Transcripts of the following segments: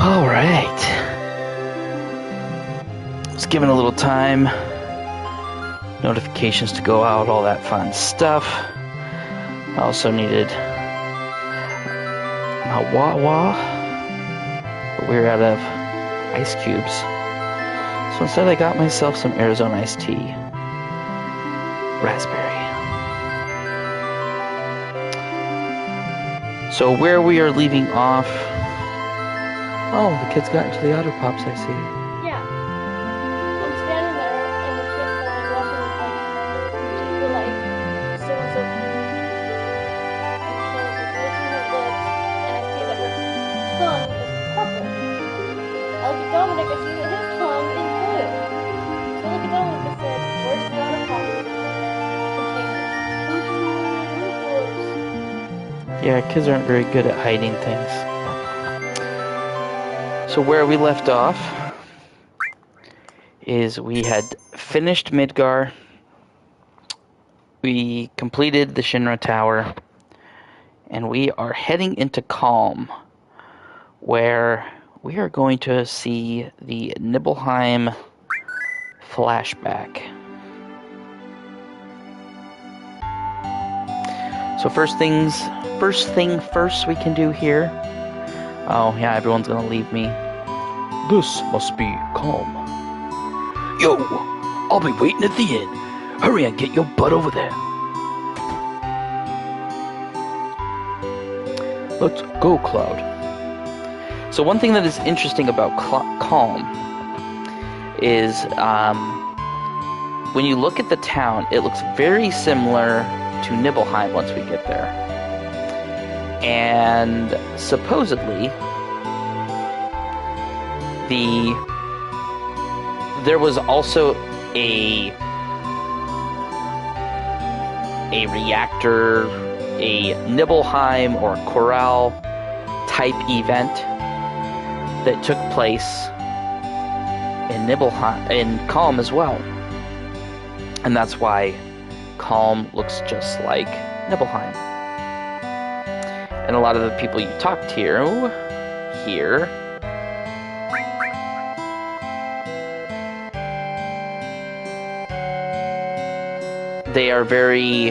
Alright. Just giving a little time. Notifications to go out, all that fun stuff. I also needed my Wawa, but we're out of ice cubes. So instead I got myself some Arizona iced tea. Raspberry. So where we are leaving off... Oh, the kids got into the Otter Pops, I see. Yeah. I'm standing there and the kid watching so and so looking her lips, and I see that her tongue is purple. I look at Dominic, I see that his tongue is blue. So I look at Dominic and said, "Where's the Otter Pop containers?" Yeah, kids aren't very good at hiding things. So where we left off is we had finished Midgar. We completed the Shinra Tower. And we are heading into Calm, where we are going to see the Nibelheim flashback. So first thing first we can do here. Oh yeah, everyone's gonna leave me. This must be Calm. Yo, I'll be waiting at the inn. Hurry and get your butt over there. Let's go, Cloud. So one thing that is interesting about Calm is when you look at the town, it looks very similar to Nibelheim once we get there. And supposedly, there was also a reactor, a Nibelheim or Chorale type event that took place in Nibelheim, in Calm as well. And that's why Calm looks just like Nibelheim. And a lot of the people you talked here, they are very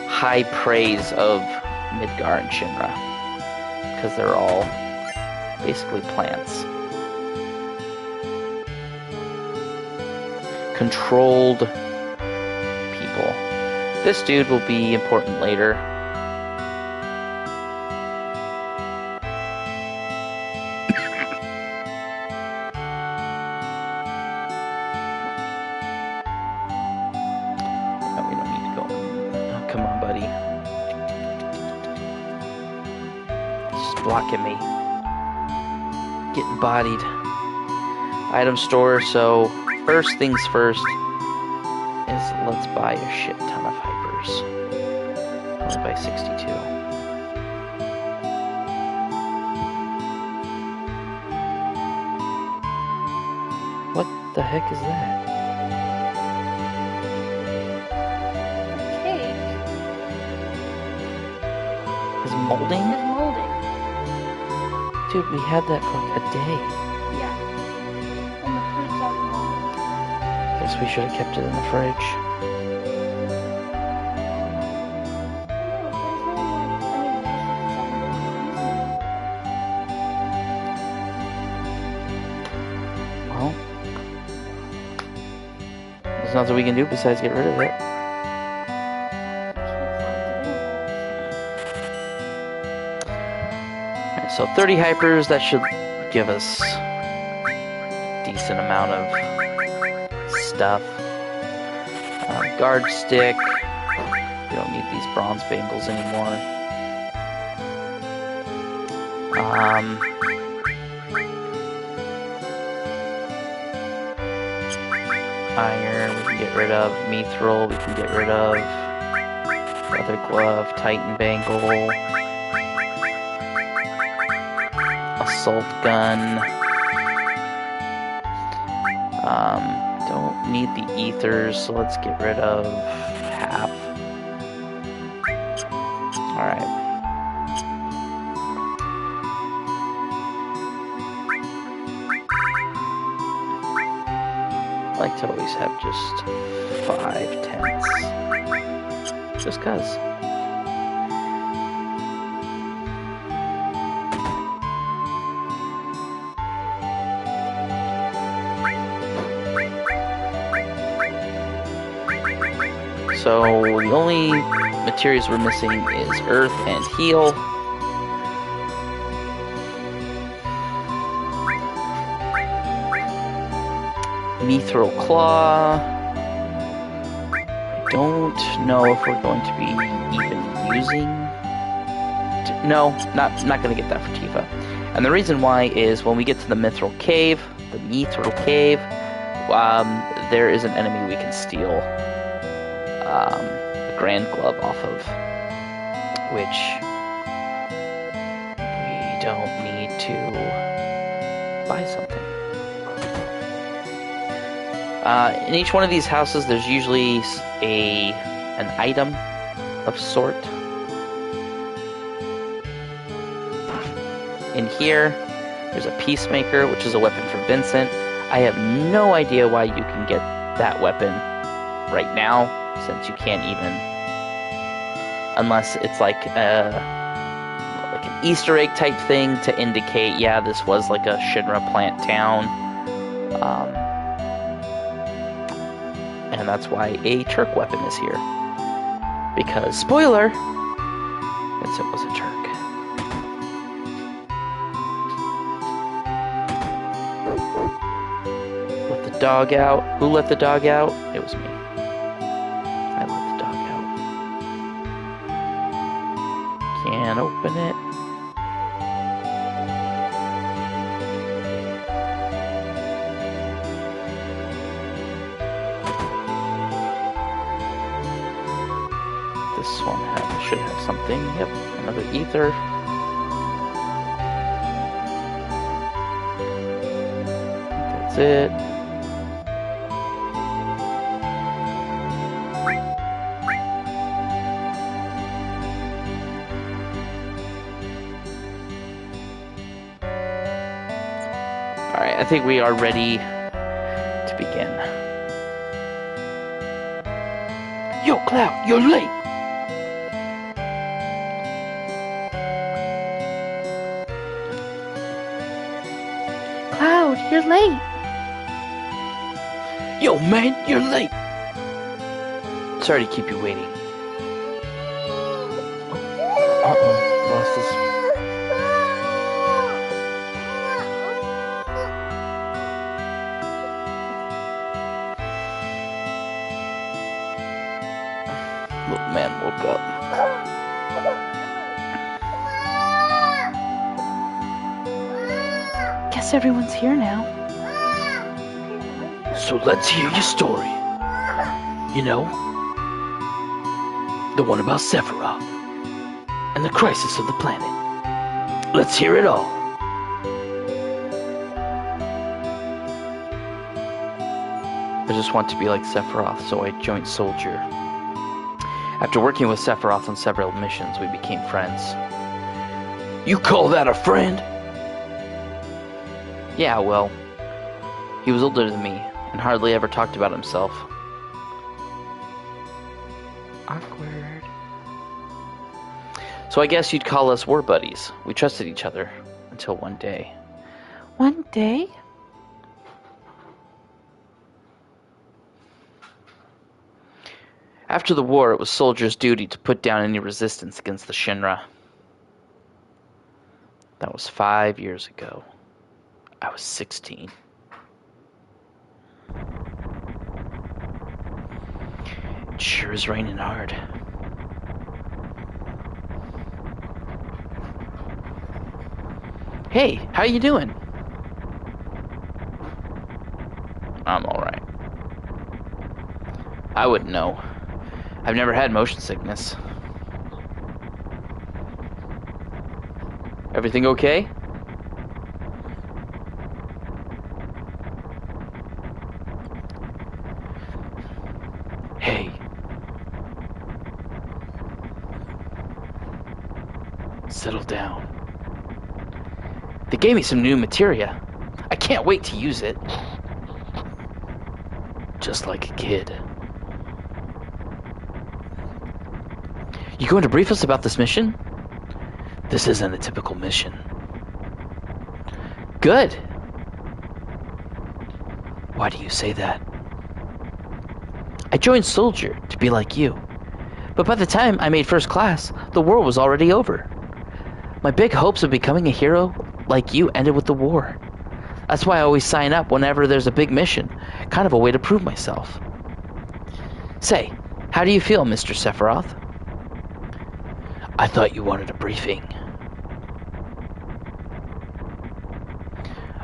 high praise of Midgar and Shinra, because they're all basically plants. Controlled people. This dude will be important later. Blocking me. Getting bodied. Item store, so first things first is let's buy a shit ton of hypers. Only buy 62. What the heck is that? Cake. Is it molding? It's molding. Dude, we had that for like a day. Yeah. And the fruit's all molded. Guess we should have kept it in the fridge. Well, there's nothing we can do besides get rid of it. So 30 hypers, that should give us a decent amount of stuff. Guard stick. We don't need these bronze bangles anymore. Iron, we can get rid of. Mithril, we can get rid of. Leather glove, Titan bangle. Assault gun. Don't need the ethers, so let's get rid of half. Alright. I like to always have just 5 tents. Just cuz. So the only materials we're missing is earth and heal. Mithril claw. I don't know if we're going to be even using. No, not going to get that for Tifa. And the reason why is when we get to the Mithril Cave, there is an enemy we can steal the Grand Glove off of, which we don't need to buy something. In each one of these houses, there's usually an item of sort. In here, there's a Peacemaker, which is a weapon for Vincent. I have no idea why you can get that weapon right now, since you can't even, unless it's like an Easter egg type thing to indicate, yeah, this was like a Shinra plant town. And that's why a Turk weapon is here. Because, spoiler, Vincent was a Turk. Let the dog out. Who let the dog out? It was me. I let the dog out. Can't open it. This one should have something. Yep, another ether. That's it. Alright, I think we are ready to begin. Yo, Cloud, you're late! Cloud, you're late! Yo, man, you're late! Sorry to keep you waiting. Uh-oh, lost his... Little man woke up. Guess everyone's here now. So let's hear your story. You know, the one about Sephiroth and the crisis of the planet. Let's hear it all. I just want to be like Sephiroth, so I joined Soldier. After working with Sephiroth on several missions, we became friends. You call that a friend? Yeah, well, he was older than me, and hardly ever talked about himself. Awkward. So I guess you'd call us war buddies. We trusted each other, until one day. One day? After the war, it was Soldier's duty to put down any resistance against the Shinra. That was 5 years ago. I was 16. It sure is raining hard. Hey, how you doing? I'm alright. I wouldn't know. I've never had motion sickness. Everything okay? Hey. Settle down. They gave me some new materia. I can't wait to use it. just like a kid. You going to brief us about this mission? This isn't a typical mission. Good. Why do you say that? I joined Soldier to be like you. But by the time I made first class, the war was already over. My big hopes of becoming a hero like you ended with the war. That's why I always sign up whenever there's a big mission, kind of a way to prove myself. Say, how do you feel, Mr. Sephiroth? I thought you wanted a briefing.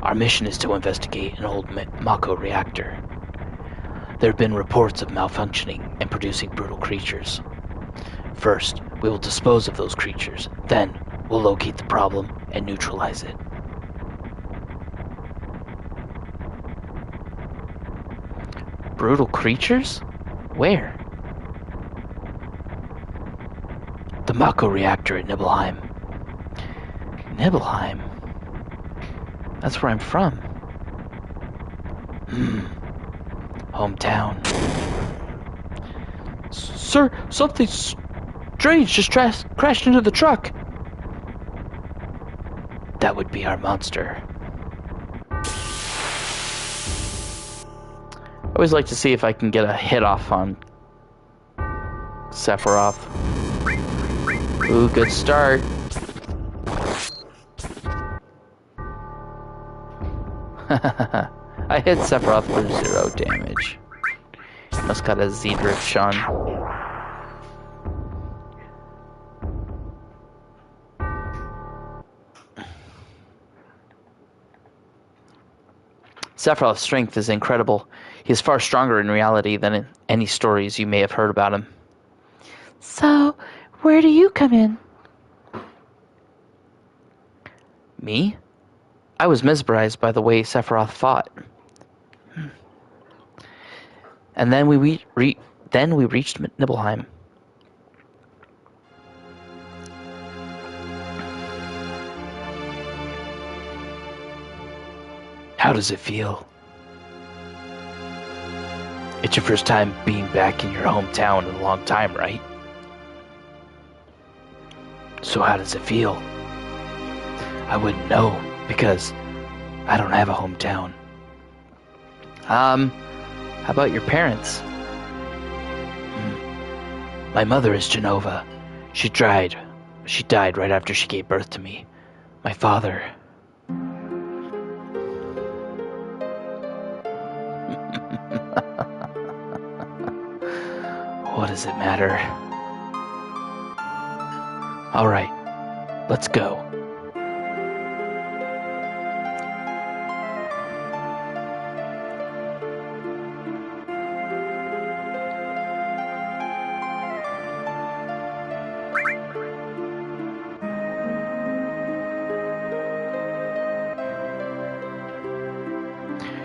Our mission is to investigate an old Mako reactor. There have been reports of malfunctioning and producing brutal creatures. First, we will dispose of those creatures. Then, we'll locate the problem and neutralize it. Brutal creatures? Where? The Mako reactor at Nibelheim. Nibelheim? That's where I'm from. Hometown. Sir, something strange just crashed into the truck. That would be our monster. I always like to see if I can get a hit off on Sephiroth. Ooh, good start. I hit Sephiroth for 0 damage. Must got a Z-drift Sean. Sephiroth's strength is incredible. He is far stronger in reality than in any stories you may have heard about him. So, where do you come in? Me? I was mesmerized by the way Sephiroth fought. And then we reached Nibelheim. How does it feel? It's your first time being back in your hometown in a long time, right? So how does it feel? I wouldn't know, because I don't have a hometown. How about your parents? My mother is Genova. She died right after she gave birth to me. My father... What does it matter? All right, let's go.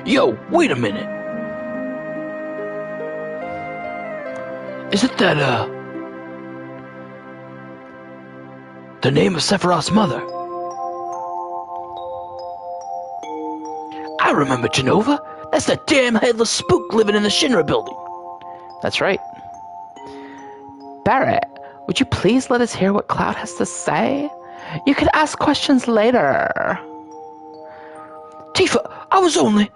Yo, wait a minute. Isn't that, the name of Sephiroth's mother? I remember Genova. That's that damn headless spook living in the Shinra building. That's right. Barrett, would you please let us hear what Cloud has to say? You could ask questions later. Tifa, I was only...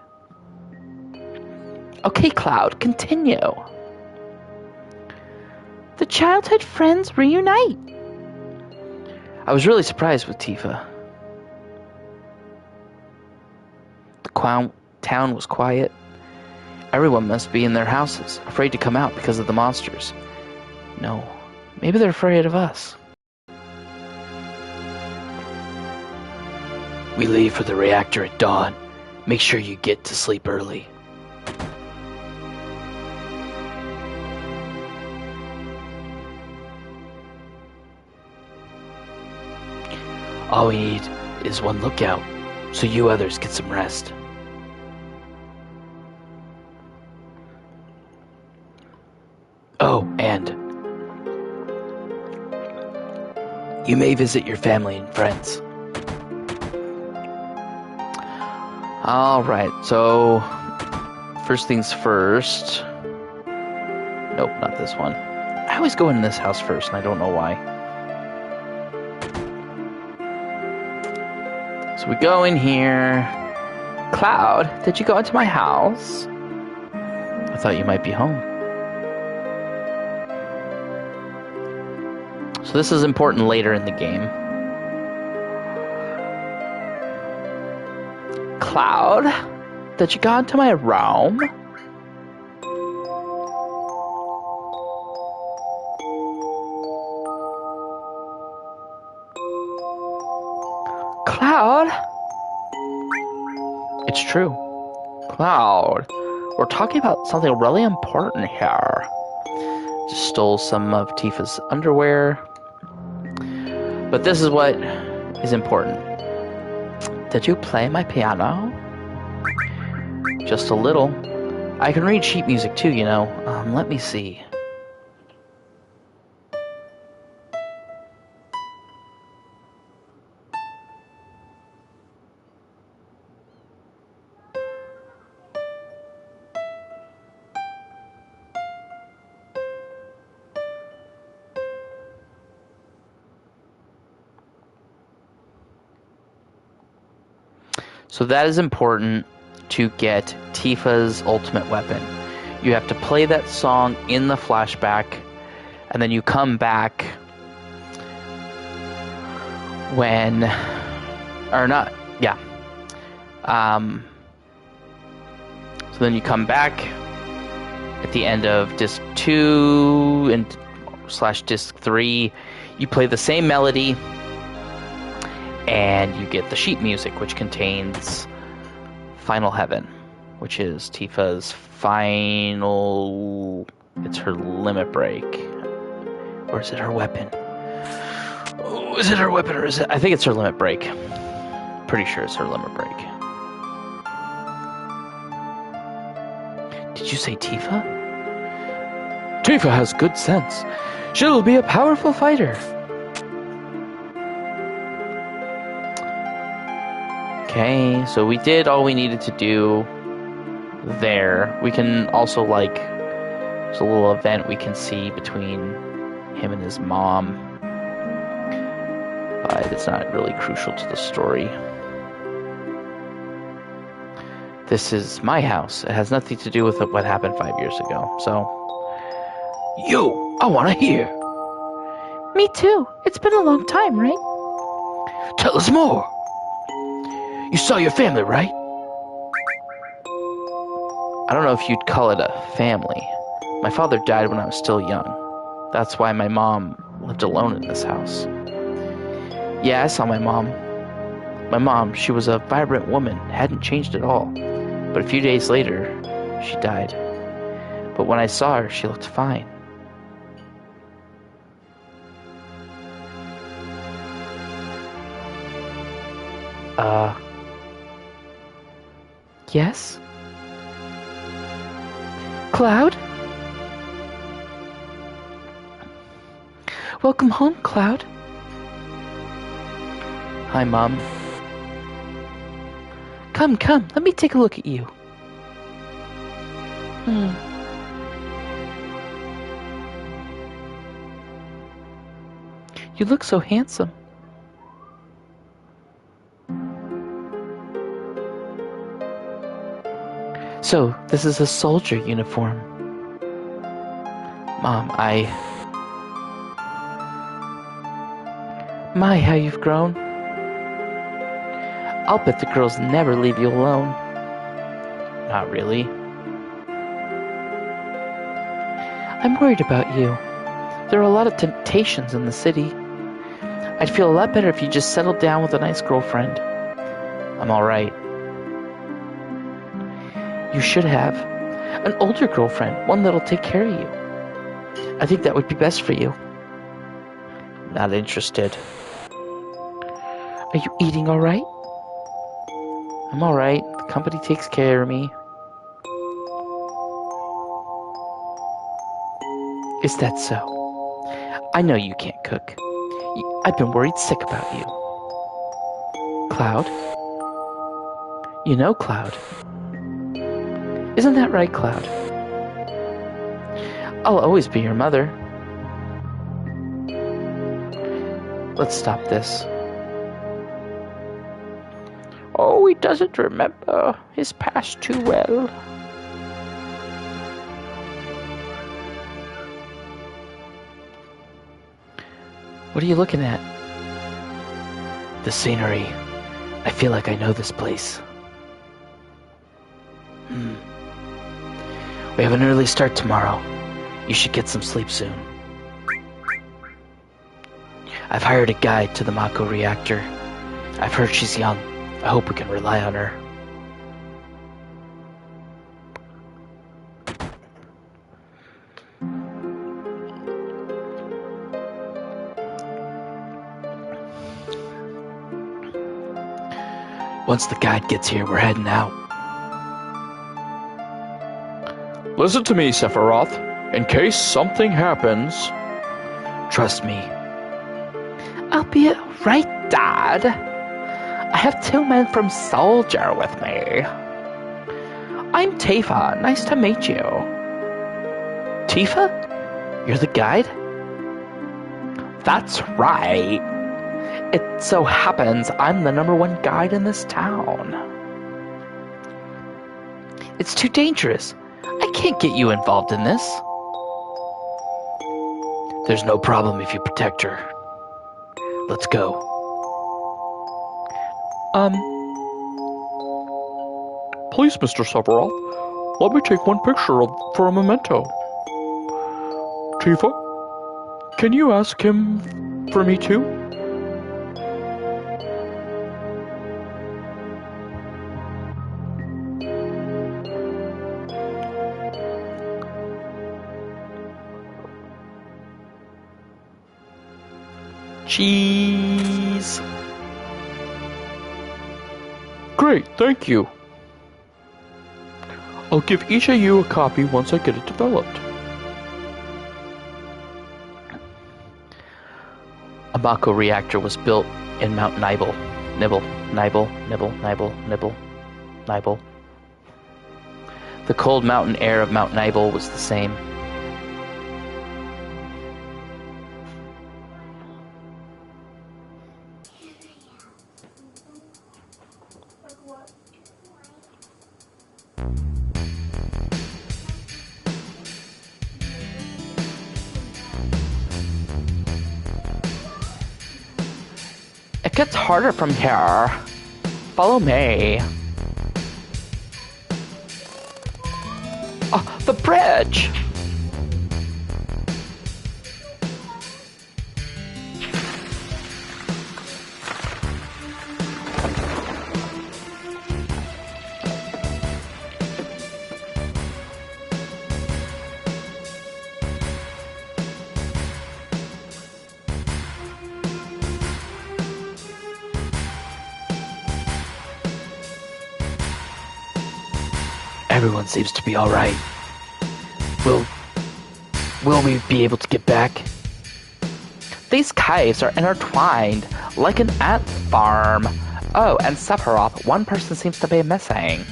Okay, Cloud, continue. The childhood friends reunite. I was really surprised with Tifa. The town was quiet. Everyone must be in their houses, afraid to come out because of the monsters. No, maybe they're afraid of us. We leave for the reactor at dawn. Make sure you get to sleep early. All we need is one lookout, so you others get some rest. Oh, and you may visit your family and friends. Alright, so First things first. Nope, not this one. I always go in this house first, and I don't know why. So we go in here. Cloud, did you go into my house? I thought you might be home. So this is important later in the game. Cloud, did you go into my room? Cloud? It's true. Cloud, we're talking about something really important here. Just stole some of Tifa's underwear. But this is what is important. Did you play my piano? Just a little. I can read sheet music too, you know. Let me see. So that is important to get Tifa's ultimate weapon. You have to play that song in the flashback, and then you come back when... Or not, yeah. So then you come back at the end of Disc 2 and / Disc 3. You play the same melody, and you get the sheet music, which contains Final Heaven, which is Tifa's final... It's her limit break. Or is it her weapon? Oh, is it her weapon or is it... I think it's her limit break. Pretty sure it's her limit break. Did you say Tifa? Tifa has good sense. She'll be a powerful fighter. Okay, so we did all we needed to do there. We can also, like, there's a little event we can see between him and his mom, but it's not really crucial to the story. This is my house. It has nothing to do with what happened 5 years ago, so... Yo, I want to hear. Me too. It's been a long time, right? Tell us more. You saw your family, right? I don't know if you'd call it a family. My father died when I was still young. That's why my mom lived alone in this house. Yeah, I saw my mom. My mom, she was a vibrant woman, hadn't changed at all. But a few days later, she died. But when I saw her, she looked fine. Yes? Cloud? Welcome home, Cloud. Hi, Mom. Come, let me take a look at you. You look so handsome. So, this is a soldier uniform. Mom, My, how you've grown. I'll bet the girls never leave you alone. Not really. I'm worried about you. There are a lot of temptations in the city. I'd feel a lot better if you just settled down with a nice girlfriend. I'm alright. You should have. An older girlfriend, one that'll take care of you. I think that would be best for you. Not interested. Are you eating alright? I'm alright. The company takes care of me. Is that so? I know you can't cook. I've been worried sick about you. Cloud? You know, Cloud. Isn't that right, Cloud? I'll always be your mother. Let's stop this. Oh, he doesn't remember his past too well. What are you looking at? The scenery. I feel like I know this place. We have an early start tomorrow. You should get some sleep soon. I've hired a guide to the Mako reactor. I've heard she's young. I hope we can rely on her. Once the guide gets here, we're heading out. Listen to me, Sephiroth. In case something happens... Trust me. I'll be right, Dad. I have 2 men from Soldier with me. I'm Tifa. Nice to meet you. Tifa? You're the guide? That's right. It so happens I'm the #1 guide in this town. It's too dangerous. I can't get you involved in this. There's no problem if you protect her. Let's go. Please, Mr. Sephiroth, let me take one picture for a memento. Tifa, can you ask him for me too? Cheese. Great, thank you. I'll give each of you a copy once I get it developed. A Mako reactor was built in Mount Nibel. Nibble. The cold mountain air of Mount Nibel was the same. It gets harder from here. Follow me. Oh, the bridge! Everyone seems to be alright. Will we be able to get back? These caves are intertwined, like an ant farm. Oh, and Sephiroth, one person seems to be missing.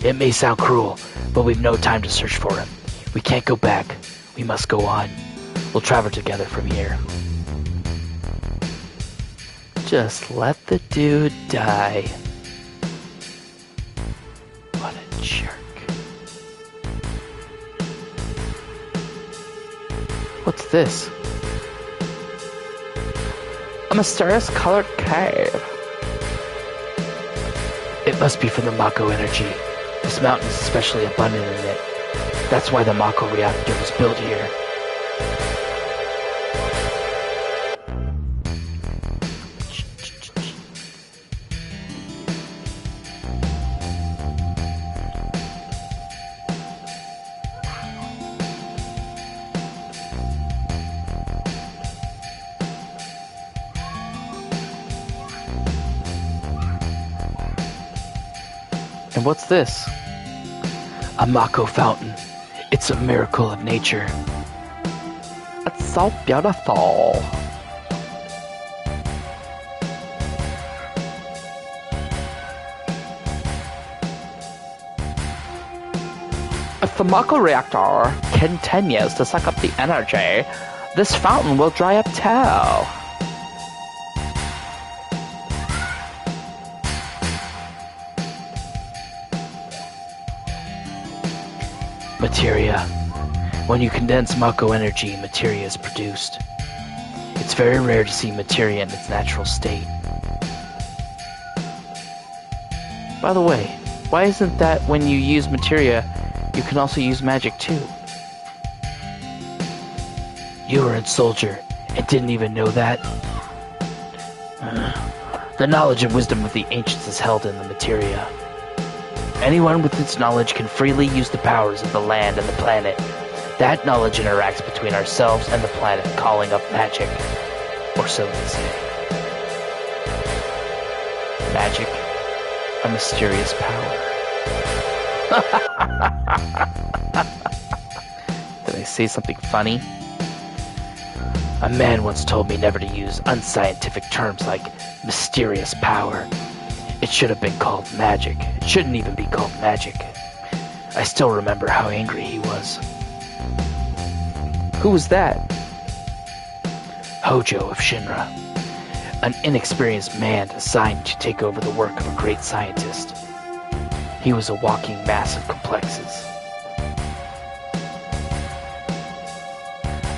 It may sound cruel, but we've no time to search for him. We can't go back. We must go on. We'll travel together from here. Just let the dude die. What a jerk. What's this? A mysterious colored cave. It must be from the Mako energy. This mountain is especially abundant in it. That's why the Mako reactor was built here. And what's this? A Mako fountain. It's a miracle of nature. It's so beautiful. If the Mako reactor continues to suck up the energy, this fountain will dry up too. Materia. When you condense Mako energy, materia is produced. It's very rare to see materia in its natural state. By the way, why isn't that when you use materia, you can also use magic too? You were in Soldier and didn't even know that? The knowledge and wisdom of the ancients is held in the materia. Anyone with its knowledge can freely use the powers of the land and the planet. That knowledge interacts between ourselves and the planet, calling up magic. Or so they say. Magic, a mysterious power. Did I say something funny? A man once told me never to use unscientific terms like mysterious power. It should have been called magic. It shouldn't even be called magic. I still remember how angry he was. Who was that? Hojo of Shinra, an inexperienced man assigned to take over the work of a great scientist. He was a walking mass of complexes.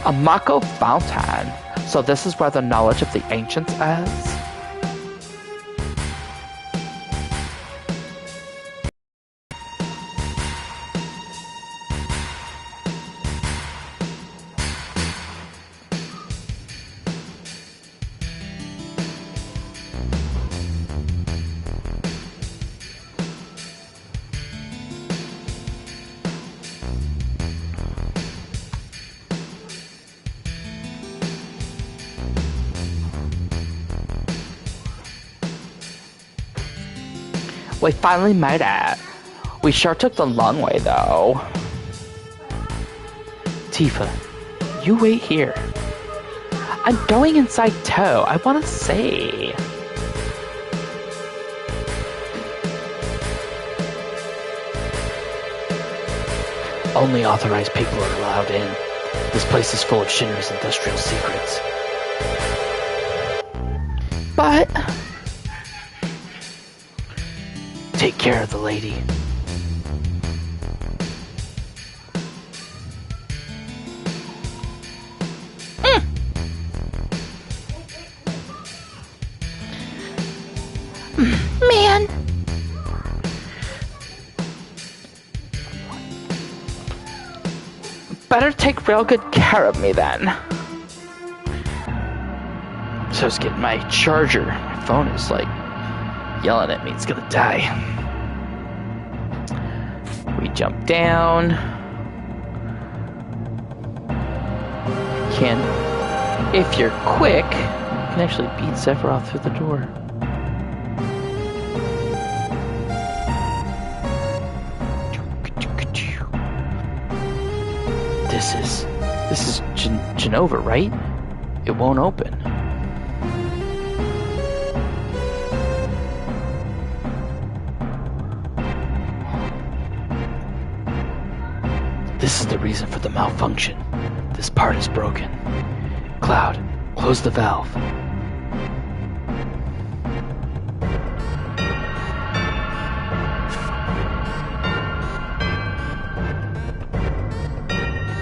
A Mako fountain. So this is where the knowledge of the ancients is? We finally made it. We sure took the long way, though. Tifa, you wait here. I'm going inside, too. I want to see. Only authorized people are allowed in. This place is full of Shinra's industrial secrets. But... Take care of the lady. Man. Better take real good care of me then. So I was getting my charger. My phone is like yelling at me. It's gonna die. We jump down. If you're quick, you can actually beat Sephiroth through the door. This is Genova, right? It won't open. This is the reason for the malfunction. This part is broken. Cloud, close the valve.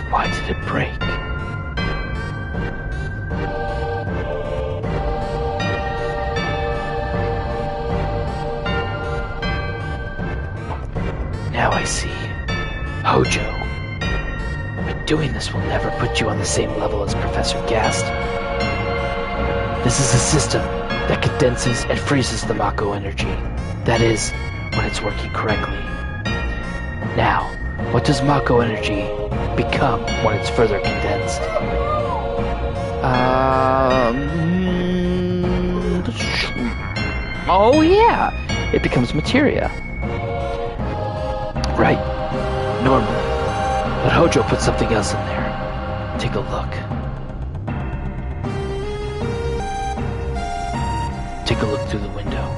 Why did it break? Now I see. Hojo. Doing this will never put you on the same level as Professor Gast. This is a system that condenses and freezes the Mako energy. That is, when it's working correctly. Now, what does Mako energy become when it's further condensed? Oh yeah, it becomes materia. Right, normally. But Hojo put something else in there. Take a look. Take a look through the window.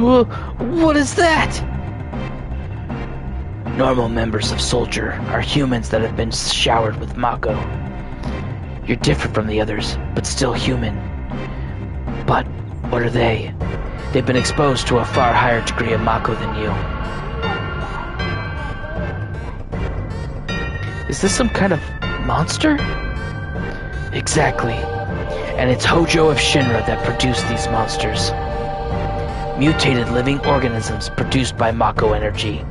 What is that? Normal members of Soldier are humans that have been showered with Mako. You're different from the others, but still human. But what are they? They've been exposed to a far higher degree of Mako than you. Is this some kind of monster? Exactly. And it's Hojo of Shinra that produced these monsters. Mutated living organisms produced by Mako energy.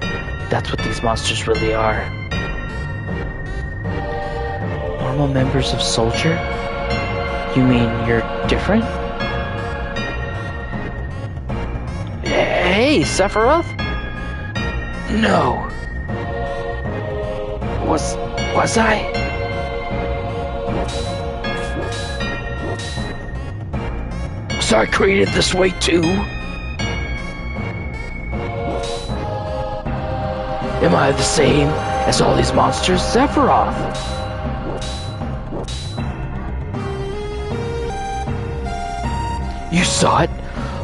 That's what these monsters really are. Normal members of Soldier? You mean you're different? Hey, Sephiroth? No. Was I? Was I created this way too? Am I the same as all these monsters, Sephiroth? You saw it.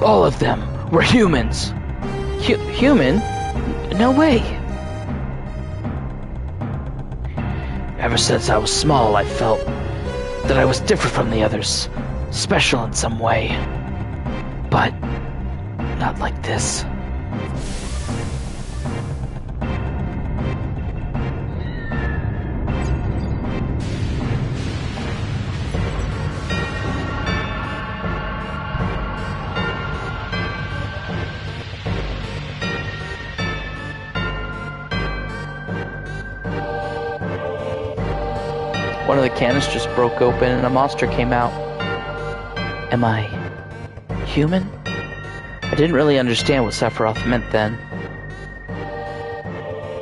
All of them were humans. Human? No way. Ever since I was small, I felt that I was different from the others. Special in some way. But not like this. One of the canisters broke open and a monster came out. Am I human? I didn't really understand what Sephiroth meant then.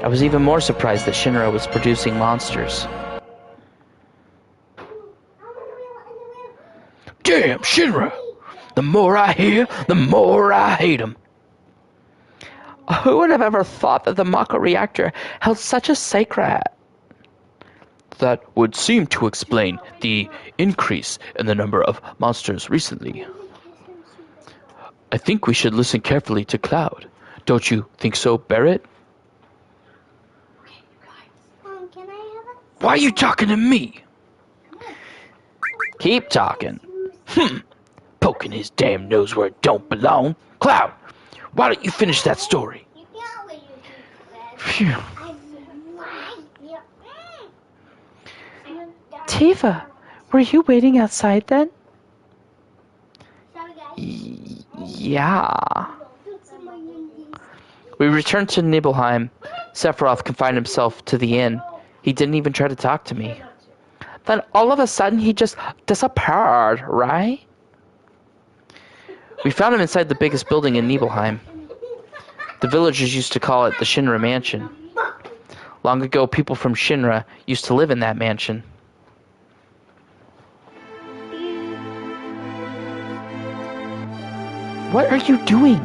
I was even more surprised that Shinra was producing monsters. Damn, Shinra! The more I hear, the more I hate him. Who would have ever thought that the Mako reactor held such a secret? That would seem to explain the increase in the number of monsters recently. I think we should listen carefully to Cloud. Don't you think so, Barrett? Can I have Why are you talking to me? Keep talking. Poking his damn nose where it don't belong. Cloud, why don't you finish that story? You can't let you do Phew. Tifa, were you waiting outside then? Yeah. We returned to Nibelheim. Sephiroth confined himself to the inn. He didn't even try to talk to me. Then all of a sudden he just disappeared, right? We found him inside the biggest building in Nibelheim. The villagers used to call it the Shinra Mansion. Long ago, people from Shinra used to live in that mansion. What are you doing?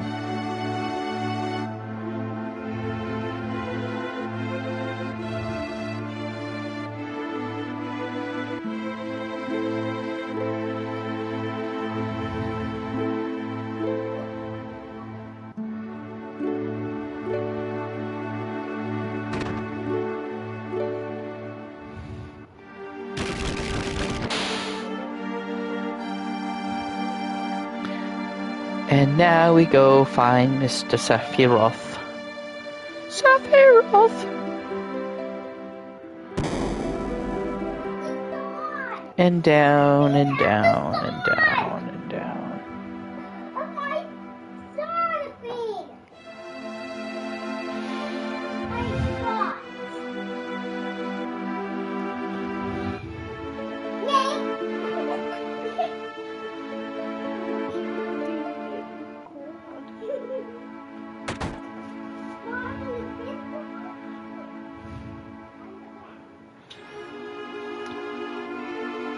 And now we go find Mr. Sephiroth. Sephiroth! And down and down and down and down. Oh my God,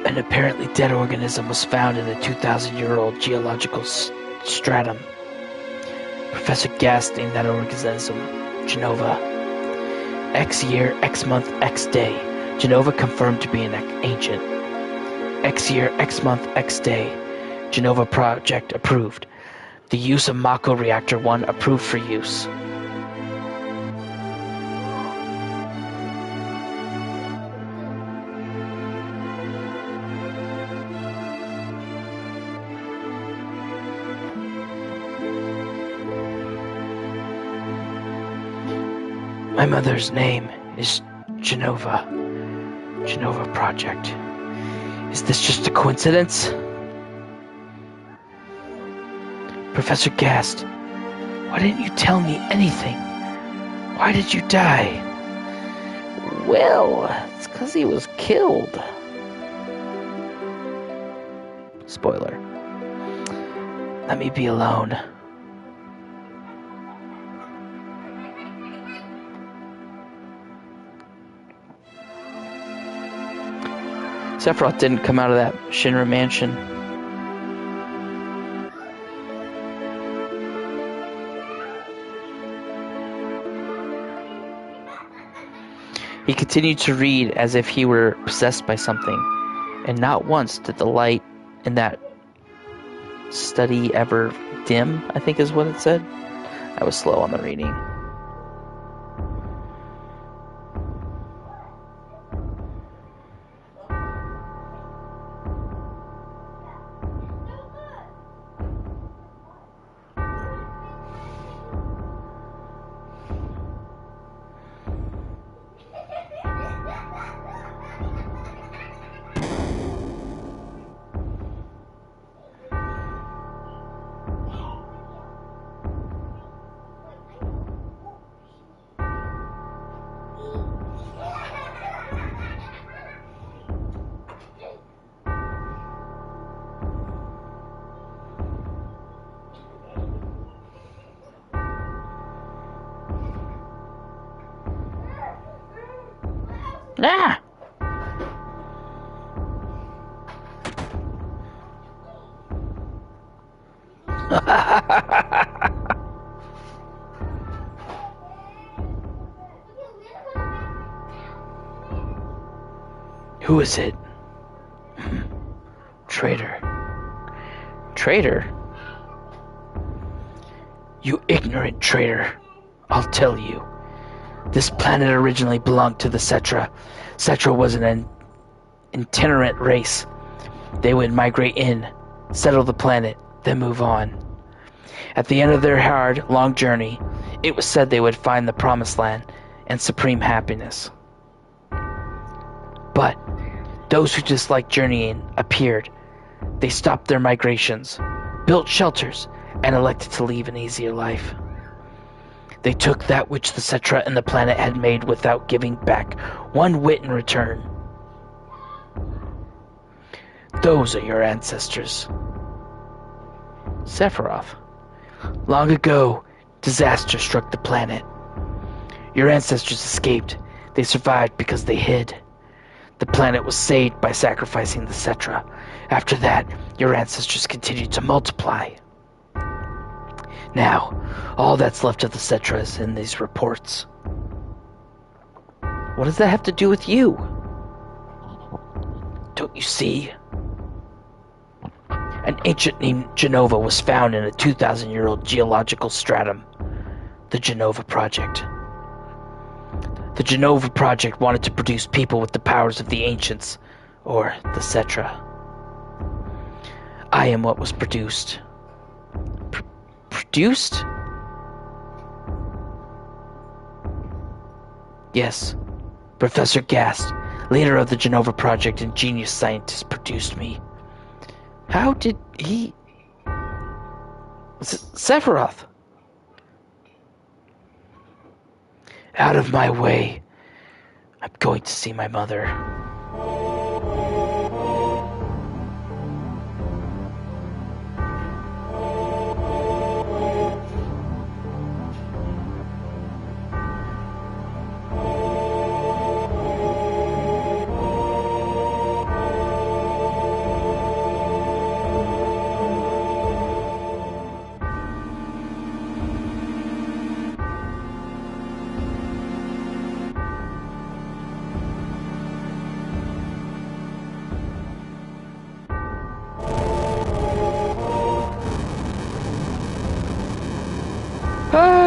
An apparently dead organism was found in a 2,000-year-old geological stratum. Professor Gast named that organism Genova. X year, X month, X day. Genova confirmed to be an ancient. X year, X month, X day. Genova project approved. The use of Mako Reactor 1 approved for use. My mother's name is Genova. Genova Project. Is this just a coincidence? Professor Gast, why didn't you tell me anything? Why did you die? Well, it's because he was killed. Spoiler. Let me be alone. Sephiroth didn't come out of that Shinra mansion. He continued to read as if he were possessed by something, and not once did the light in that study ever dim, I think is what it said. I was slow on the reading. Ah! Who is it? Traitor. Traitor? You ignorant traitor. I'll tell you. This planet originally belonged to the Cetra. Cetra was an itinerant race. They would migrate in, settle the planet, then move on. At the end of their hard, long journey, it was said they would find the Promised Land and supreme happiness. But those who disliked journeying appeared. They stopped their migrations, built shelters, and elected to leave an easier life. They took that which the Cetra and the planet had made without giving back one whit in return. Those are your ancestors. Sephiroth. Long ago, disaster struck the planet. Your ancestors escaped. They survived because they hid. The planet was saved by sacrificing the Cetra. After that, your ancestors continued to multiply. Now, all that's left of the Cetra is in these reports. What does that have to do with you? Don't you see? An ancient named Genova was found in a 2,000-year-old geological stratum. The Genova Project. The Genova Project wanted to produce people with the powers of the ancients, or the Cetra. I am what was produced. Produced? Yes. Professor Gast, leader of the Genova Project and genius scientist, produced me. How did he... Sephiroth! Out of my way. I'm going to see my mother.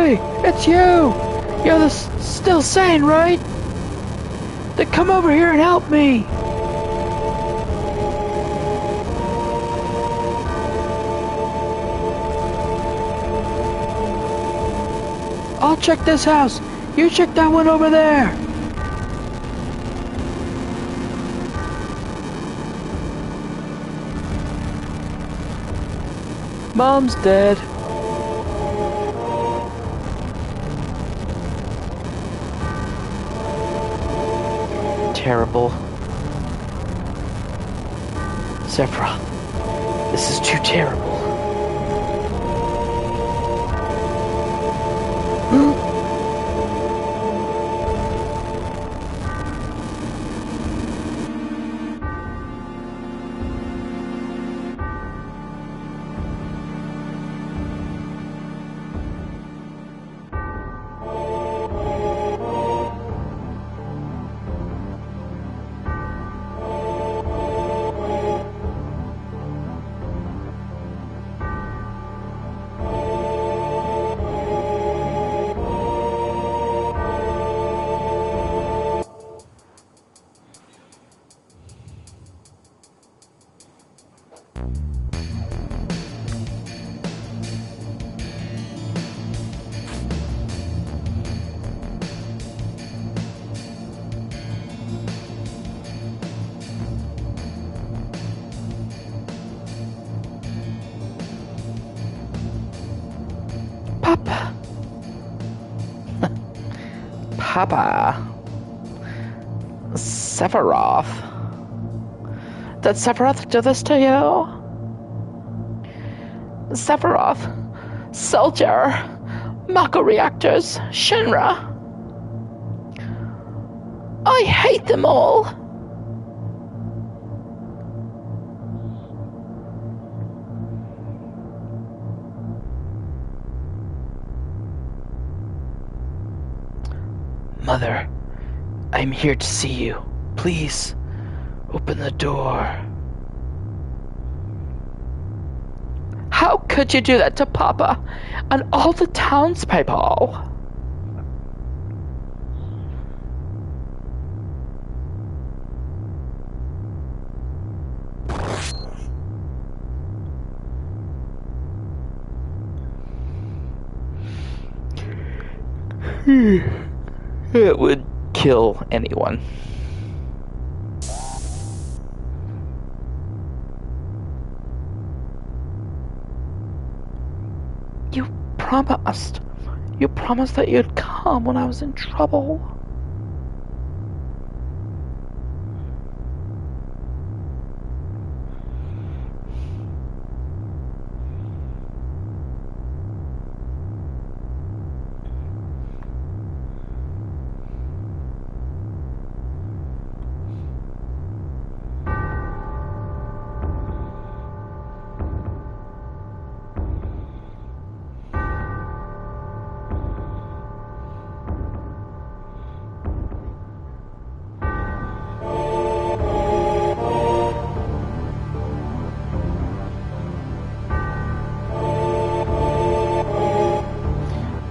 Hey, it's you! You're still sane, right? Then come over here and help me! I'll check this house. You check that one over there. Mom's dead. Terrible. Sephiroth, this is too terrible. Papa. Papa. Sephiroth. Did Sephiroth do this to you? Sephiroth. Soldier. Mako reactors. Shinra. I hate them all. Mother, I'm here to see you. Please, open the door. How could you do that to Papa and all the townspeople? It would kill anyone. You promised that you'd come when I was in trouble.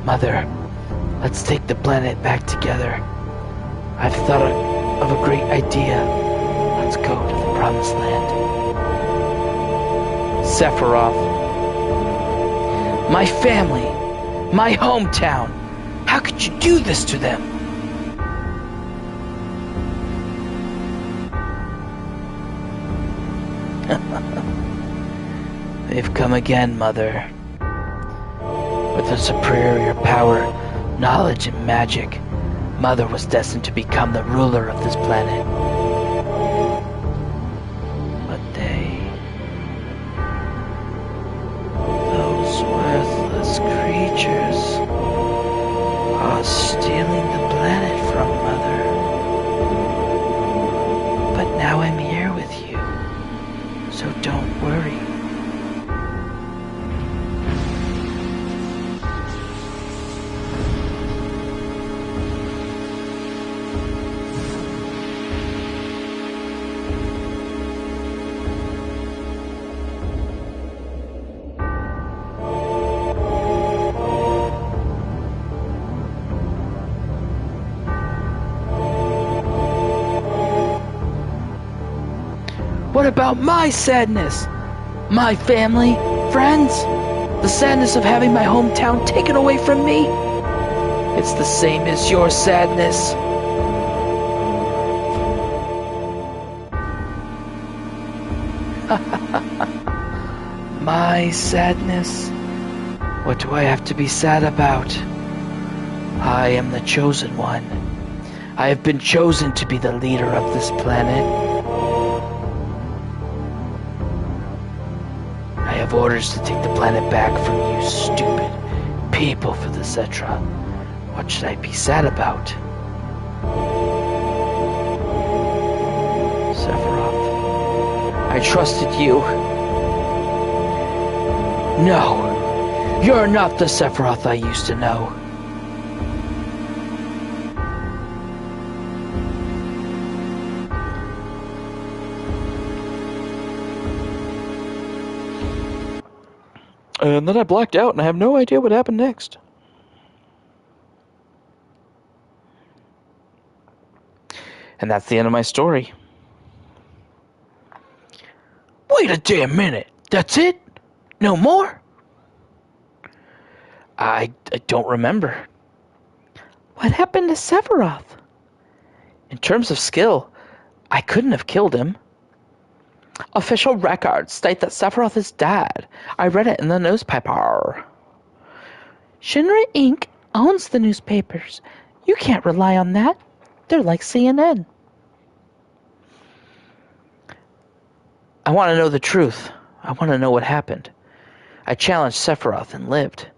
Mother, let's take the planet back together. I've thought of a great idea. Let's go to the Promised Land. Sephiroth. My family, my hometown. How could you do this to them? They've come again, Mother. With her superior power, knowledge, and magic, Mother was destined to become the ruler of this planet. But those worthless creatures, are stealing the planet from Mother. But now I'm here with you, so don't worry. What about my sadness? My family, friends? The sadness of having my hometown taken away from me? It's the same as your sadness. My sadness? What do I have to be sad about? I am the chosen one. I have been chosen to be the leader of this planet. I have orders to take the planet back from you stupid people for the Cetra. What should I be sad about? Sephiroth, I trusted you. No, you're not the Sephiroth I used to know. And then I blacked out and I have no idea what happened next. And that's the end of my story. Wait a damn minute. That's it? No more? I don't remember. What happened to Sephiroth? In terms of skill, I couldn't have killed him. Official records state that Sephiroth is dead. I read it in the newspaper. Shinra Inc. owns the newspapers. You can't rely on that. They're like CNN. I want to know the truth. I want to know what happened. I challenged Sephiroth and lived.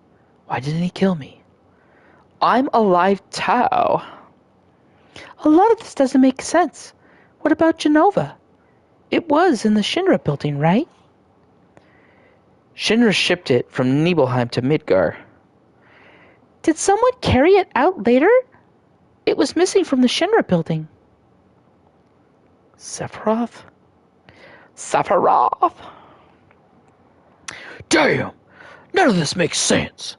Why didn't he kill me? I'm alive too. A lot of this doesn't make sense. What about Genova? It was in the Shinra building, right? Shinra shipped it from Nibelheim to Midgar. Did someone carry it out later? It was missing from the Shinra building. Sephiroth? Sephiroth? Damn! None of this makes sense.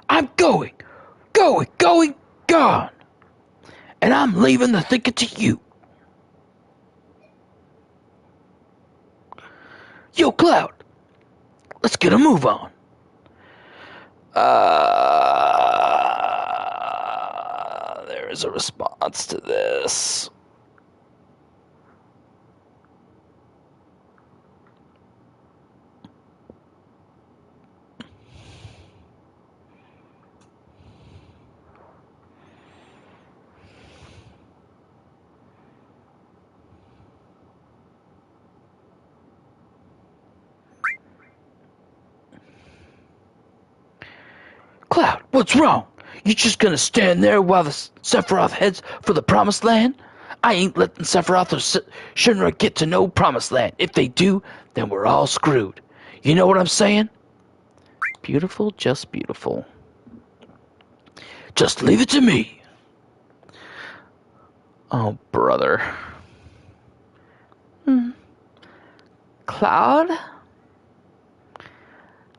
I'm going, gone. And I'm leaving the thinking to you. Yo, Cloud, let's get a move on. There is a response to this. Cloud, what's wrong? You just gonna stand there while the Sephiroth heads for the Promised Land? I ain't letting Sephiroth or Shinra get to no Promised Land. If they do, then we're all screwed. You know what I'm saying? Beautiful, just beautiful. Just leave it to me. Oh, brother. Cloud?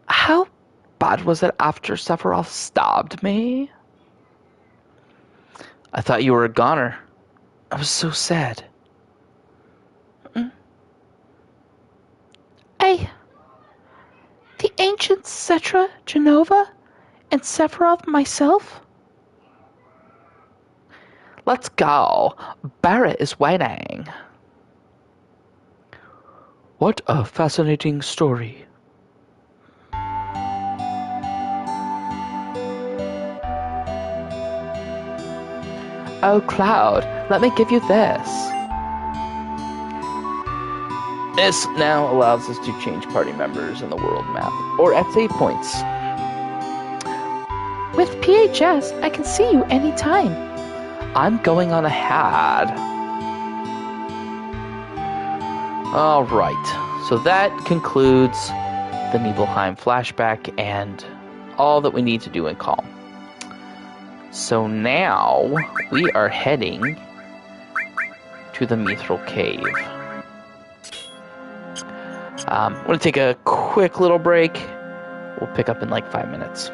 How bad was it after Sephiroth stabbed me? I thought you were a goner. I was so sad. The ancient Cetra, Genova, and Sephiroth myself? Let's go. Barrett is waiting. What a fascinating story. Oh, Cloud, let me give you this. This now allows us to change party members in the world map, or at save points. With PHS, I can see you anytime. I'm going on ahead. Alright, so that concludes the Nibelheim flashback and all that we need to do in Calm. So now we are heading to the Mithril Cave. I'm going to take a quick little break. We'll pick up in like 5 minutes.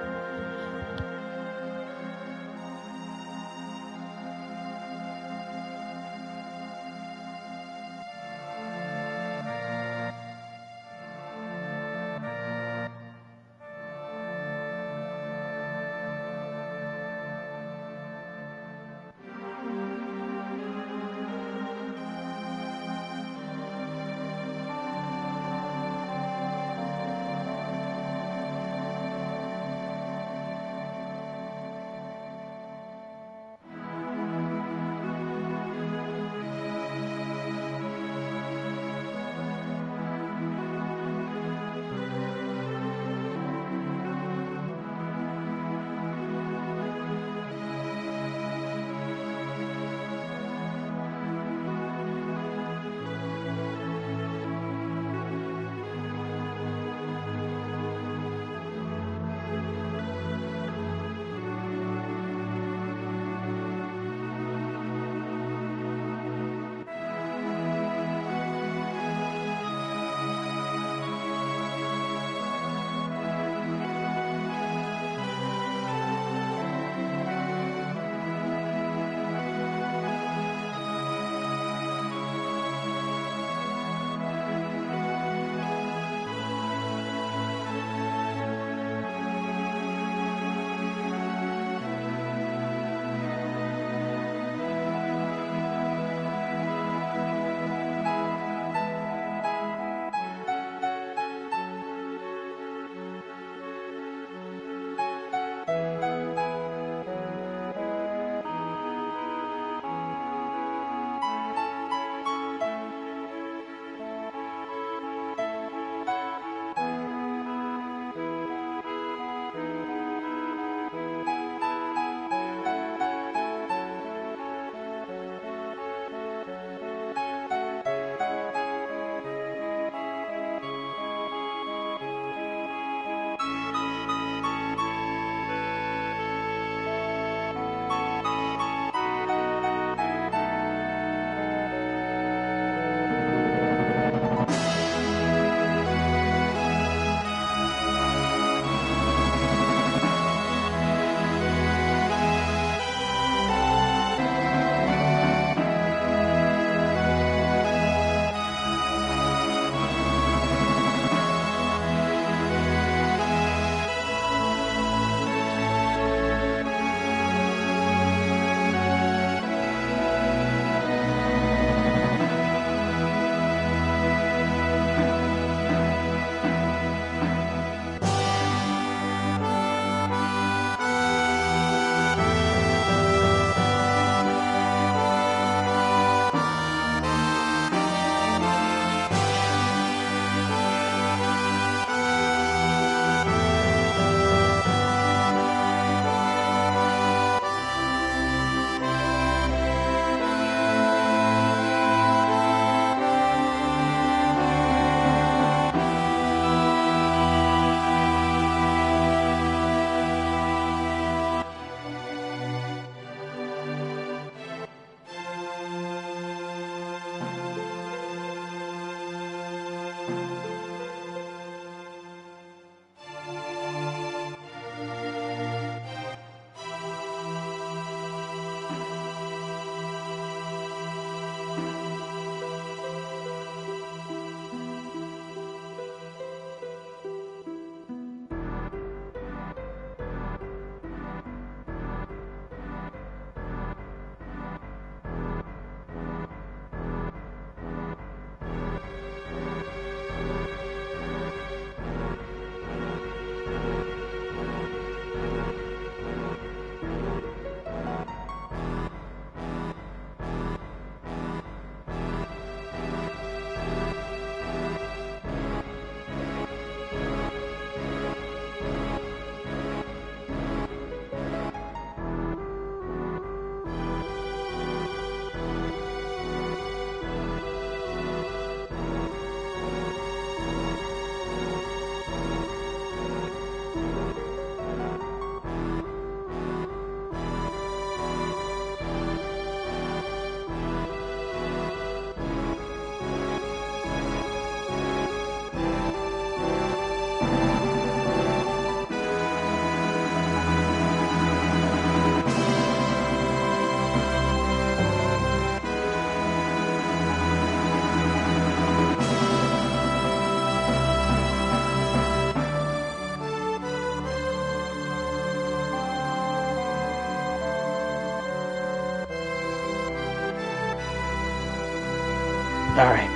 Alright.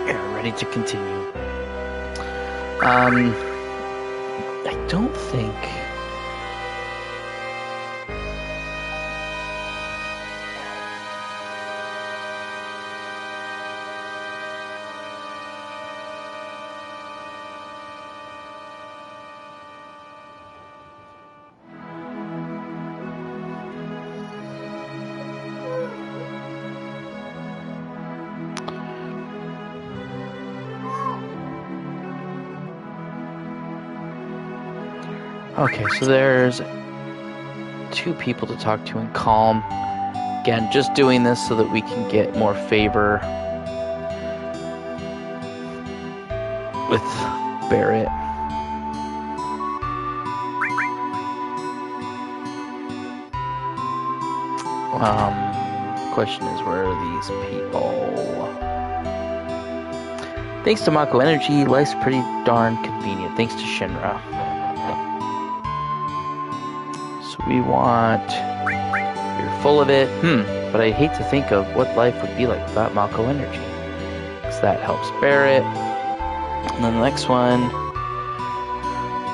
Yeah, ready to continue. I don't think... Okay, so there's 2 people to talk to in Calm. Again, just doing this so that we can get more favor with Barrett. Question is, where are these people? Thanks to Mako Energy, life's pretty darn convenient. Thanks to Shinra. So we want... You're full of it. But I hate to think of what life would be like without Mako Energy. Because that helps Barrett. And then the next one...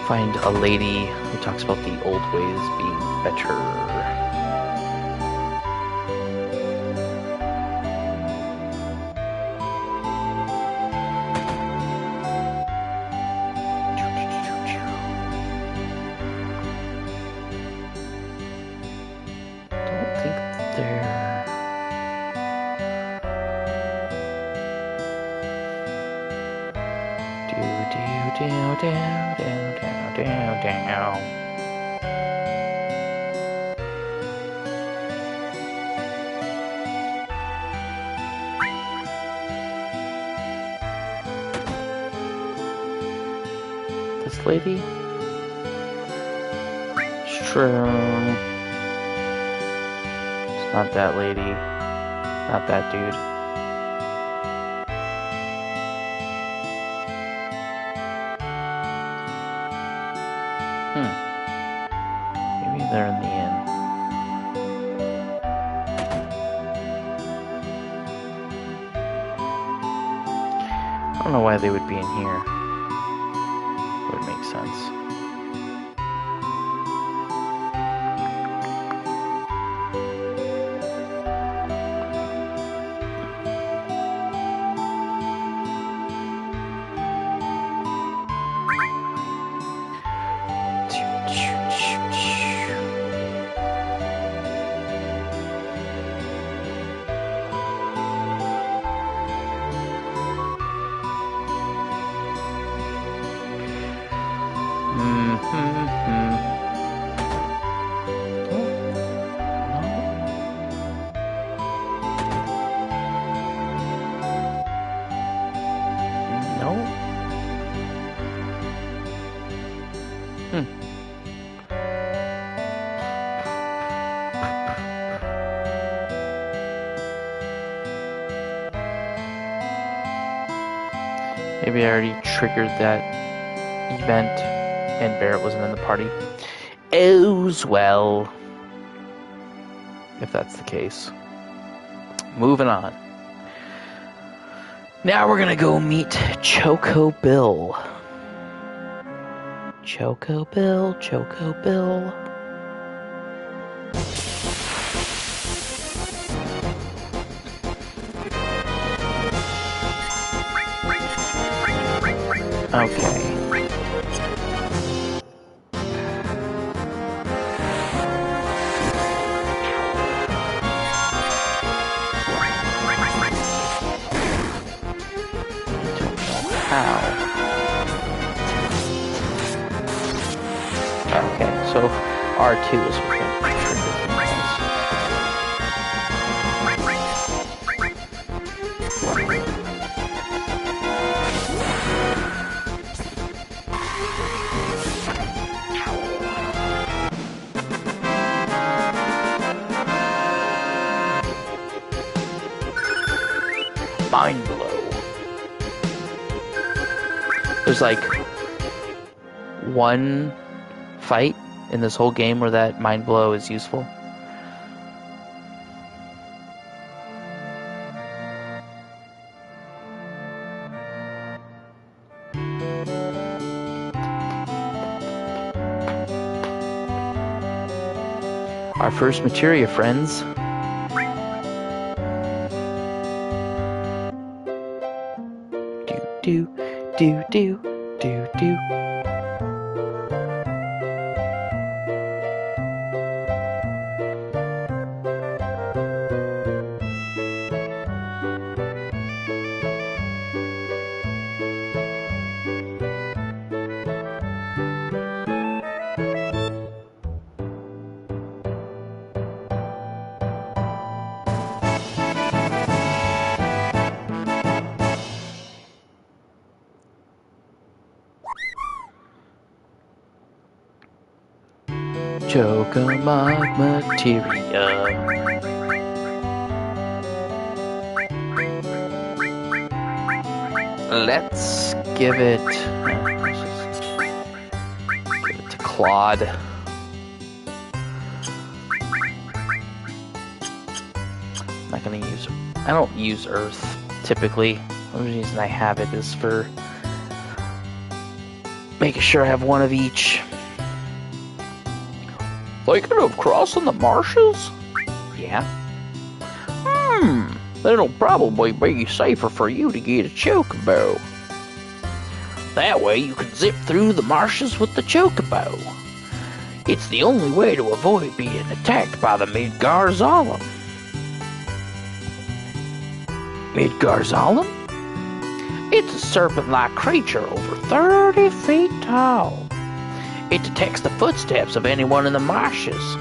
Find a lady who talks about the old ways being better. This lady? It's true. It's not that lady. Not that dude. Maybe they're in the inn. I don't know why they would be in here. Would make sense. Maybe I already triggered that event and Barrett wasn't in the party. As well. If that's the case. Moving on. Now we're gonna go meet Choco Bill. Choco Bill, Choco Bill. Okay. How? Okay, so R2 is what Mind blow. There's like one fight in this whole game where that mind blow is useful. Our first materia, friends. Do, do, do, do, do. Chocobo materia. Let's give it. Let's just give it to Claude. I'm not gonna use. I don't use Earth typically. The only reason I have it is for making sure I have one of each. Thinking of crossing the marshes? Yeah. Then it'll probably be safer for you to get a chocobo. That way you can zip through the marshes with the chocobo. It's the only way to avoid being attacked by the Midgar-Zalem. Midgar-Zalem? It's a serpent-like creature over 30 feet tall. It detects the footsteps of anyone in the marshes.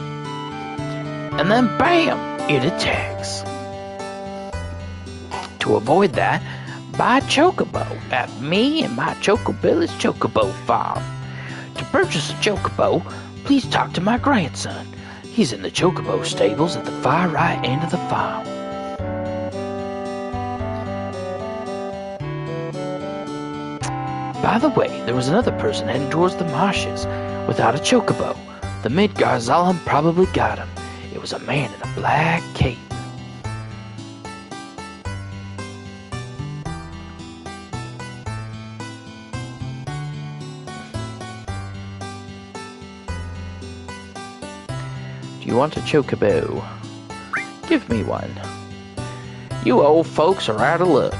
And then BAM! It attacks. To avoid that, buy a chocobo at me and my Chocobilly's Chocobo Farm. To purchase a chocobo, please talk to my grandson. He's in the chocobo stables at the far right end of the farm. By the way, there was another person heading towards the marshes without a chocobo. The Midgar-Zalem probably got him. It was a man in a black cape. Do you want a chocobo? Give me one. You old folks are out of luck.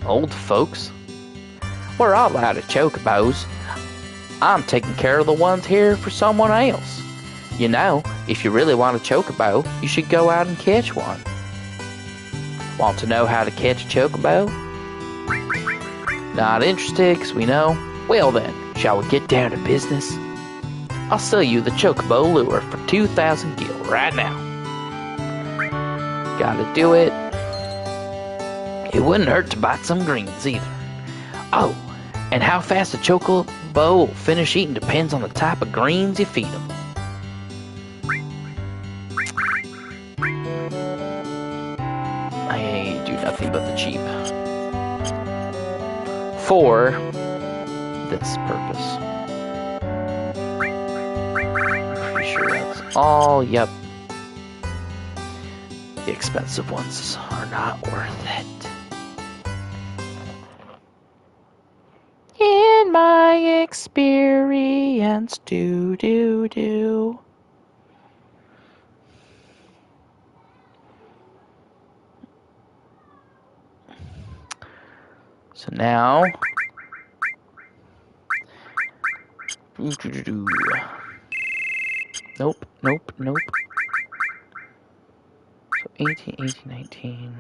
Old folks? We're all out of chocobos. I'm taking care of the ones here for someone else. You know, if you really want a chocobo, you should go out and catch one. Want to know how to catch a chocobo? Not interested, because we know? Well then, shall we get down to business? I'll sell you the chocobo lure for 2,000 gil right now. Gotta do it. It wouldn't hurt to bite some greens either. Oh, and how fast a chocobo will finish eating depends on the type of greens you feed them. I do nothing but the cheap. For this purpose. Pretty sure that's all, yep. The expensive ones are not worth it. In my experience, do. So now, nope. So 18, 19.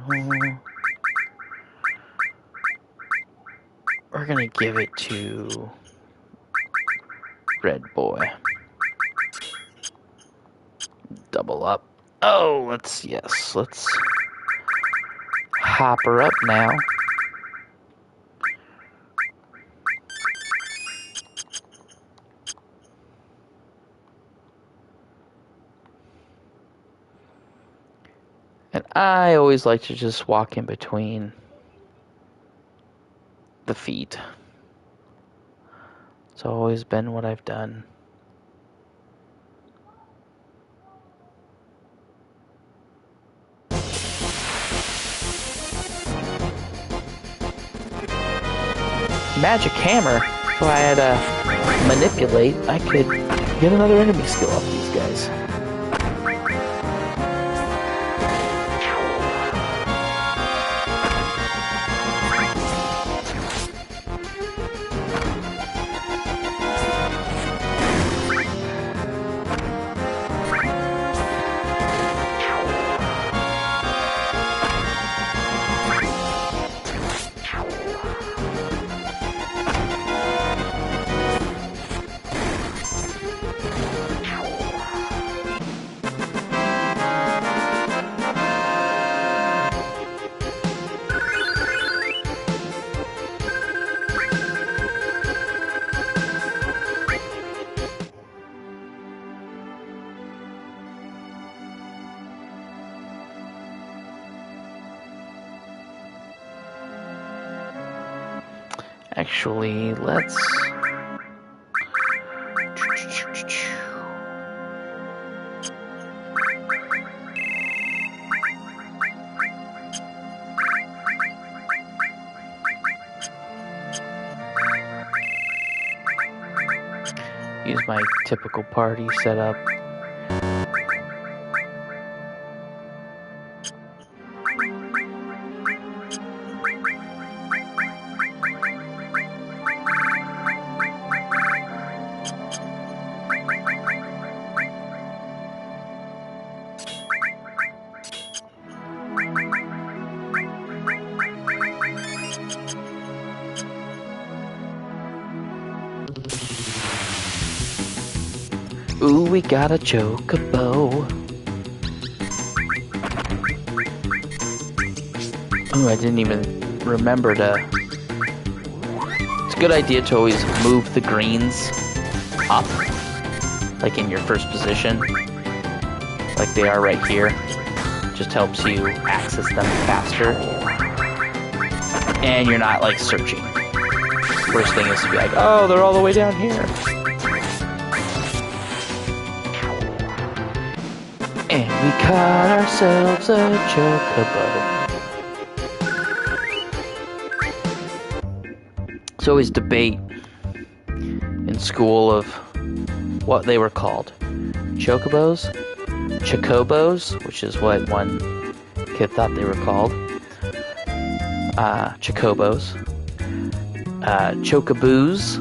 We're gonna give it to Red Boy. Double up. Oh, let's hop her up now. And I always like to just walk in between the feet. It's always been what I've done. Magic hammer, so I had to manipulate. I could Get another enemy skill off these guys. Actually, let's... use my typical party setup. Ooh, we got a chocobo. Ooh, I didn't even remember to... It's a good idea to always move the greens up, like in your first position, like they are right here. Just helps you access them faster. And you're not, like, searching. First thing is to be like, oh, they're all the way down here. And we caught ourselves a chocobo. There's always debate in school of what they were called. Chocobos? Chocobos, which is what one kid thought they were called. Chocobos. Chocoboos.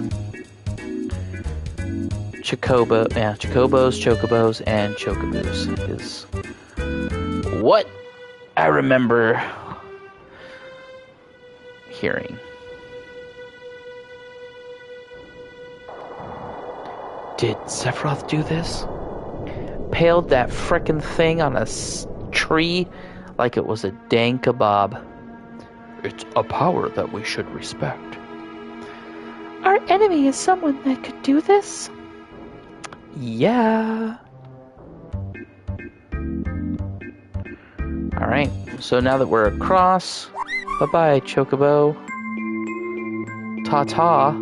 Chocobos, chocobos, and chocoboos is what I remember hearing. Did Sephiroth do this? Paled that frickin' thing on a tree like it was a dang kebab. It's a power that we should respect. Our enemy is someone that could do this? Yeah. Alright, so now that we're across, bye-bye, Chocobo. Ta-ta.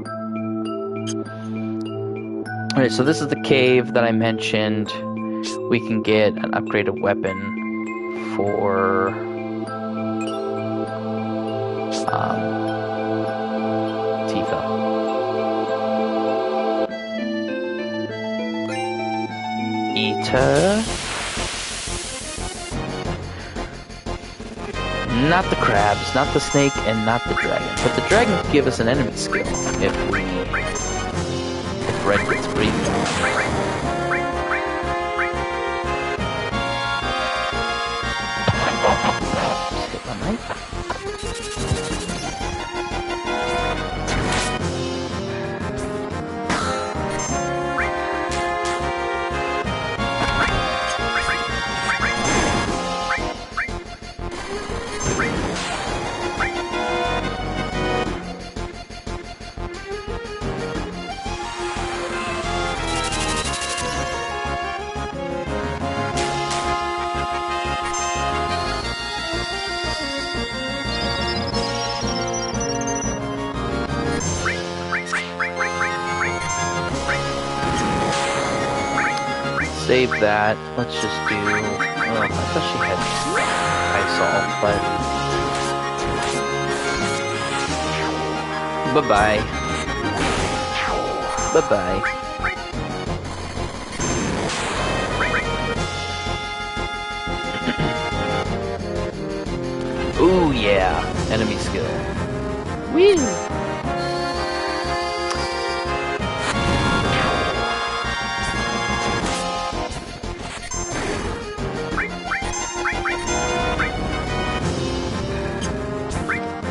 Alright, so this is the cave that I mentioned. We can get an upgraded weapon for... Tifa. Eater. Not the crabs, not the snake, and not the dragon. But the dragon can give us an enemy skill if Red gets breathing. Just hit my knife. Save that. Let's just do... Oh, I thought she had Isol, but... Bye-bye. Bye-bye. yeah, enemy skill. Woo!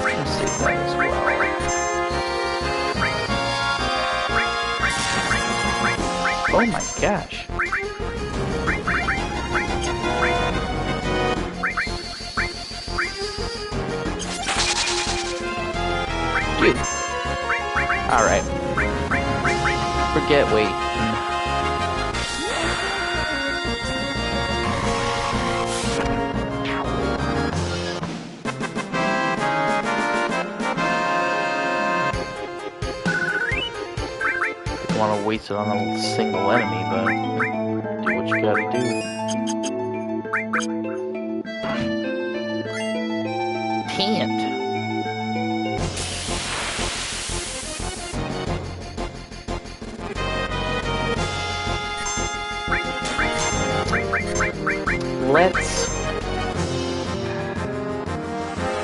Let's save that as well. Oh my gosh. Dude. Alright. Forget waiting. Didn't want to waste it on a single enemy, but do what you gotta do. Can't.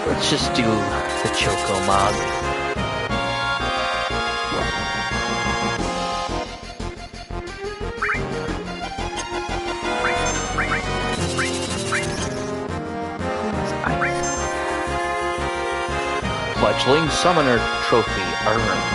Let's just do the Choco Mog. Fletchling Summoner Trophy earned.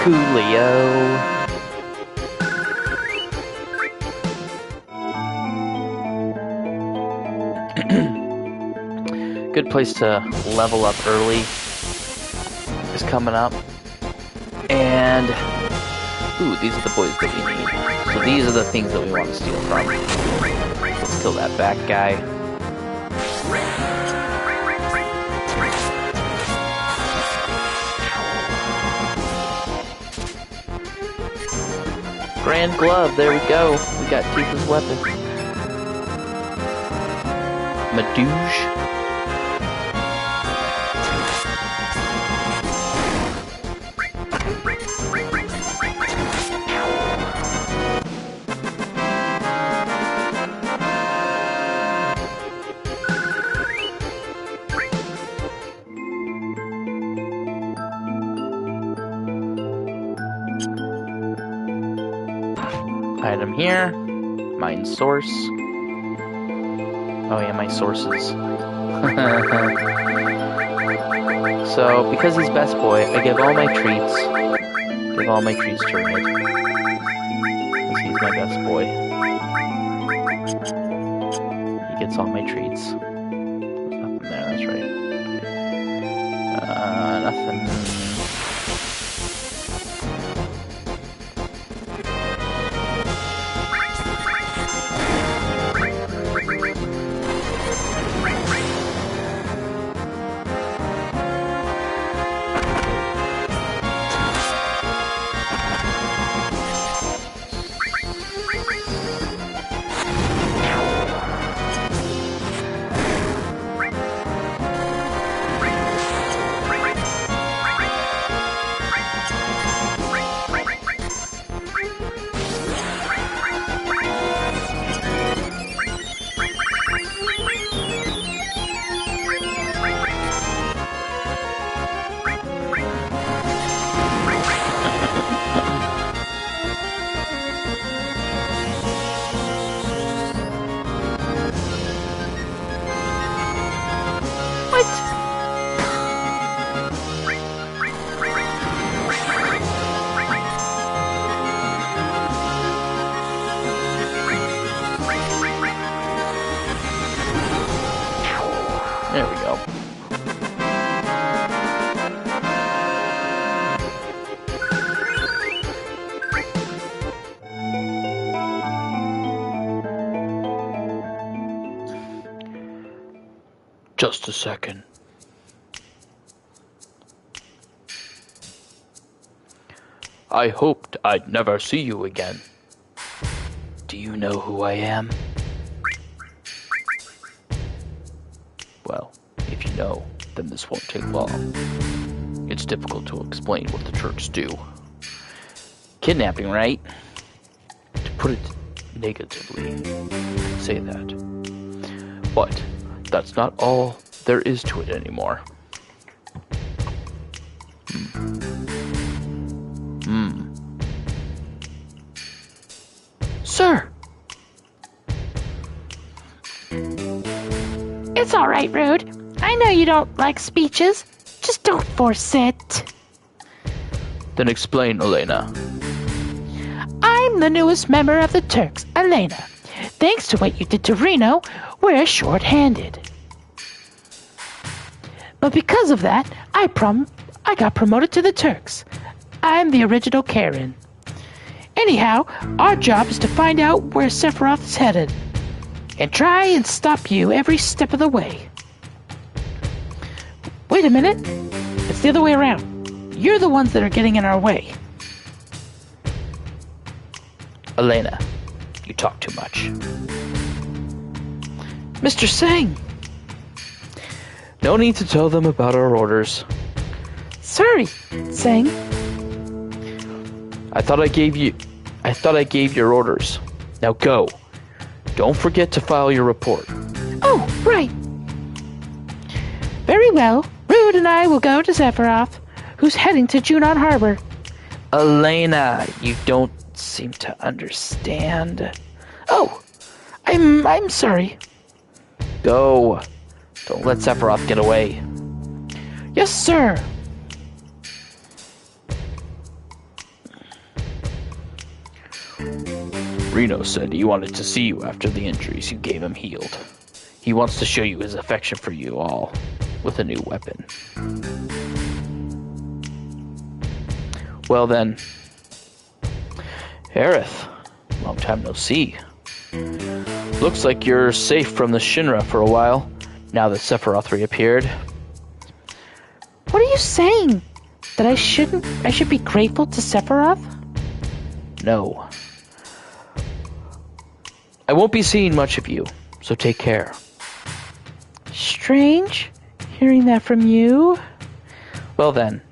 Coolio. Good place to level up early is coming up. And ooh, these are the boys that we need. So these are the things that we want to steal from. Let's kill that back guy. Grand Glove, there we go. We got Tifa's weapon. Madouge. Item here. Mine source. Oh yeah, my sources. So, because he's best boy, I give all my treats. Give all my treats to Red. Because he's my best boy. He gets all my treats. There's nothing there, that's right. Nothing. There we go. Just a second. I hoped I'd never see you again. Do you know who I am? Well, if you know, then this won't take long. It's difficult to explain what the Turks do. Kidnapping, right? To put it negatively, you could say that. But that's not all there is to it anymore. Sir! It's all right, Rude. I know you don't like speeches. Just don't force it. Then explain, Elena. I'm the newest member of the Turks, Elena. Thanks to what you did to Reno, we're short-handed. But because of that, I got promoted to the Turks. I'm the original Karen. Anyhow, our job is to find out where Sephiroth is headed, and try and stop you every step of the way. Wait a minute. It's the other way around. You're the ones that are getting in our way. Elena, you talk too much. Mr. Sang! No need to tell them about our orders. Sorry, Sang. I thought I gave your orders. Now go. Don't forget to file your report. Oh, right. Very well. Rude and I will go to Sephiroth, who's heading to Junon Harbor. Elena, you don't seem to understand. Oh, I'm sorry. Go. Don't let Sephiroth get away. Yes, sir. Reno said he wanted to see you after the injuries you gave him healed. He wants to show you his affection for you all with a new weapon. Well then, Aerith, long time no see. Looks like you're safe from the Shinra for a while, now that Sephiroth reappeared. What are you saying? That I should be grateful to Sephiroth? No. I won't be seeing much of you, so take care. Strange, hearing that from you. Well then,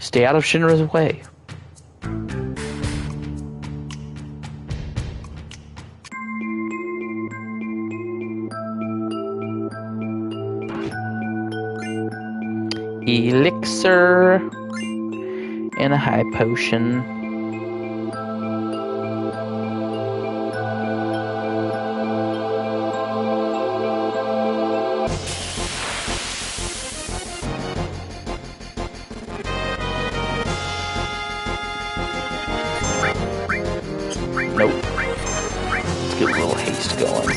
stay out of Shinra's way. Elixir and a high potion. Nope. Let's get a little haste going.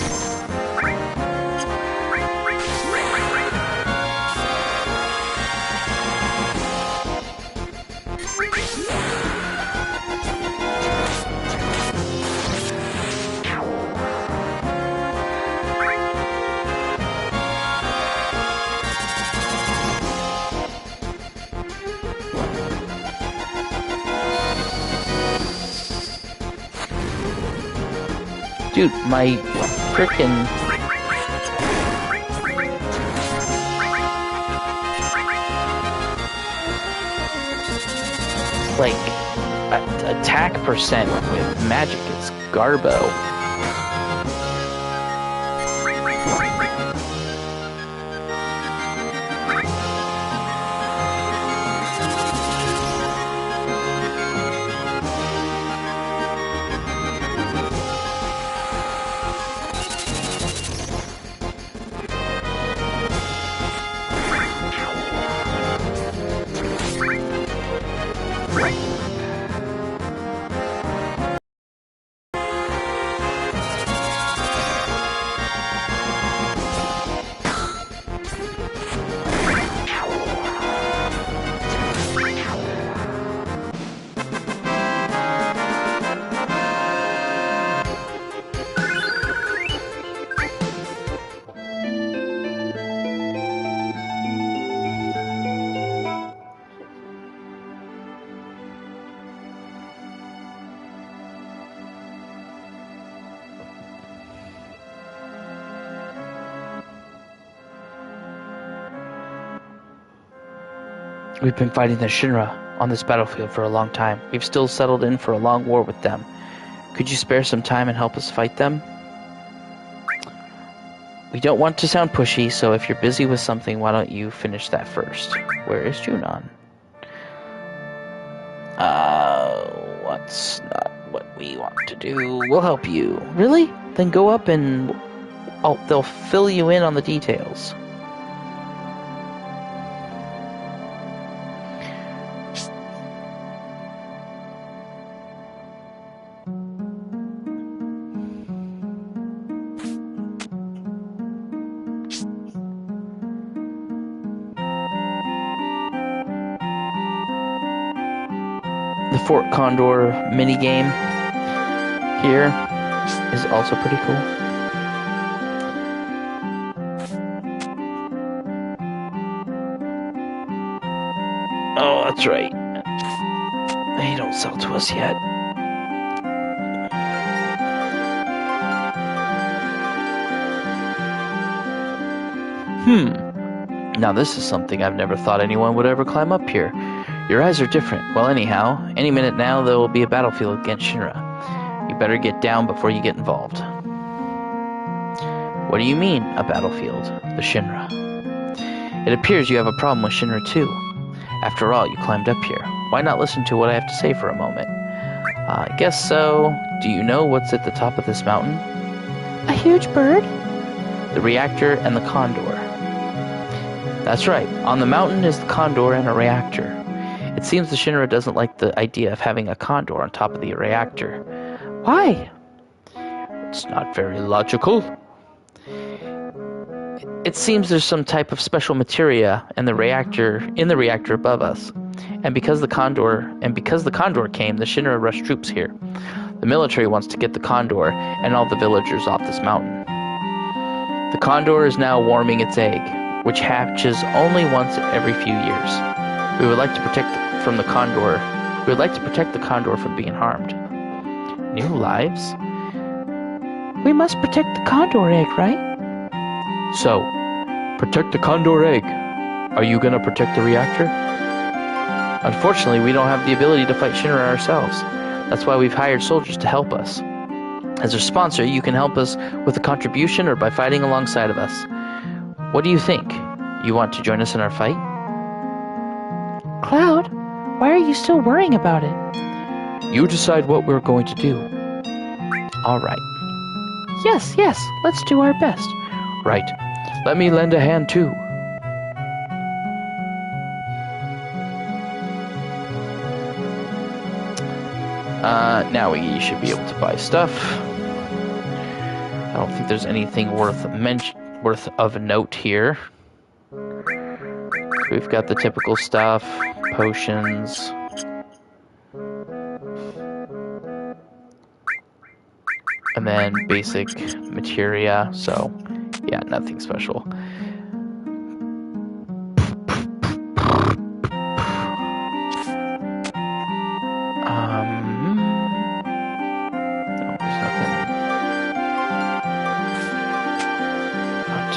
Dude, my frickin' like attack percent with magic is Garbo. We've been fighting the Shinra on this battlefield for a long time. We've still settled in for a long war with them. Could you spare some time and help us fight them? We don't want to sound pushy, so if you're busy with something, why don't you finish that first? Where is Junon? What's not what we want to do? We'll help you. Really? Then go up and they'll fill you in on the details. The Fort Condor minigame here is also pretty cool. Oh, that's right. They don't sell to us yet. Now this is something I've never thought anyone would ever climb up here. Your eyes are different. Well, anyhow, any minute now there will be a battlefield against Shinra. You better get down before you get involved. What do you mean, a battlefield? The Shinra. It appears you have a problem with Shinra too. After all, you climbed up here. Why not listen to what I have to say for a moment? I guess so. Do you know what's at the top of this mountain? A huge bird? The reactor and the condor. That's right. On the mountain is the condor and a reactor. It seems the Shinra doesn't like the idea of having a condor on top of the reactor. Why? It's not very logical. It seems there's some type of special materia in the reactor above us. And because the condor came, the Shinra rushed troops here. The military wants to get the condor and all the villagers off this mountain. The condor is now warming its egg, which hatches only once every few years. We would like to protect the condor from being harmed. New lives? We must protect the condor egg, right? So, protect the condor egg. Are you gonna protect the reactor? Unfortunately, we don't have the ability to fight Shinra ourselves. That's why we've hired soldiers to help us. As a sponsor, you can help us with a contribution or by fighting alongside of us. What do you think? You want to join us in our fight? Cloud, why are you still worrying about it? You decide what we're going to do. All right. Yes, let's do our best. Right. Let me lend a hand too. Now we should be able to buy stuff. I don't think there's anything worth of note here. We've got the typical stuff, potions. And then basic materia, so yeah, nothing special. No, there's nothing.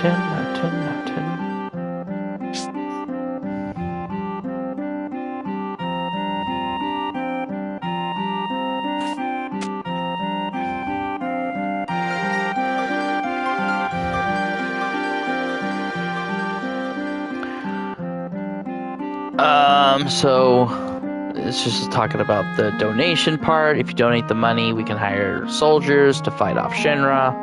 Nothing. So it's just talking about the donation part. If you donate the money, we can hire soldiers to fight off Shinra.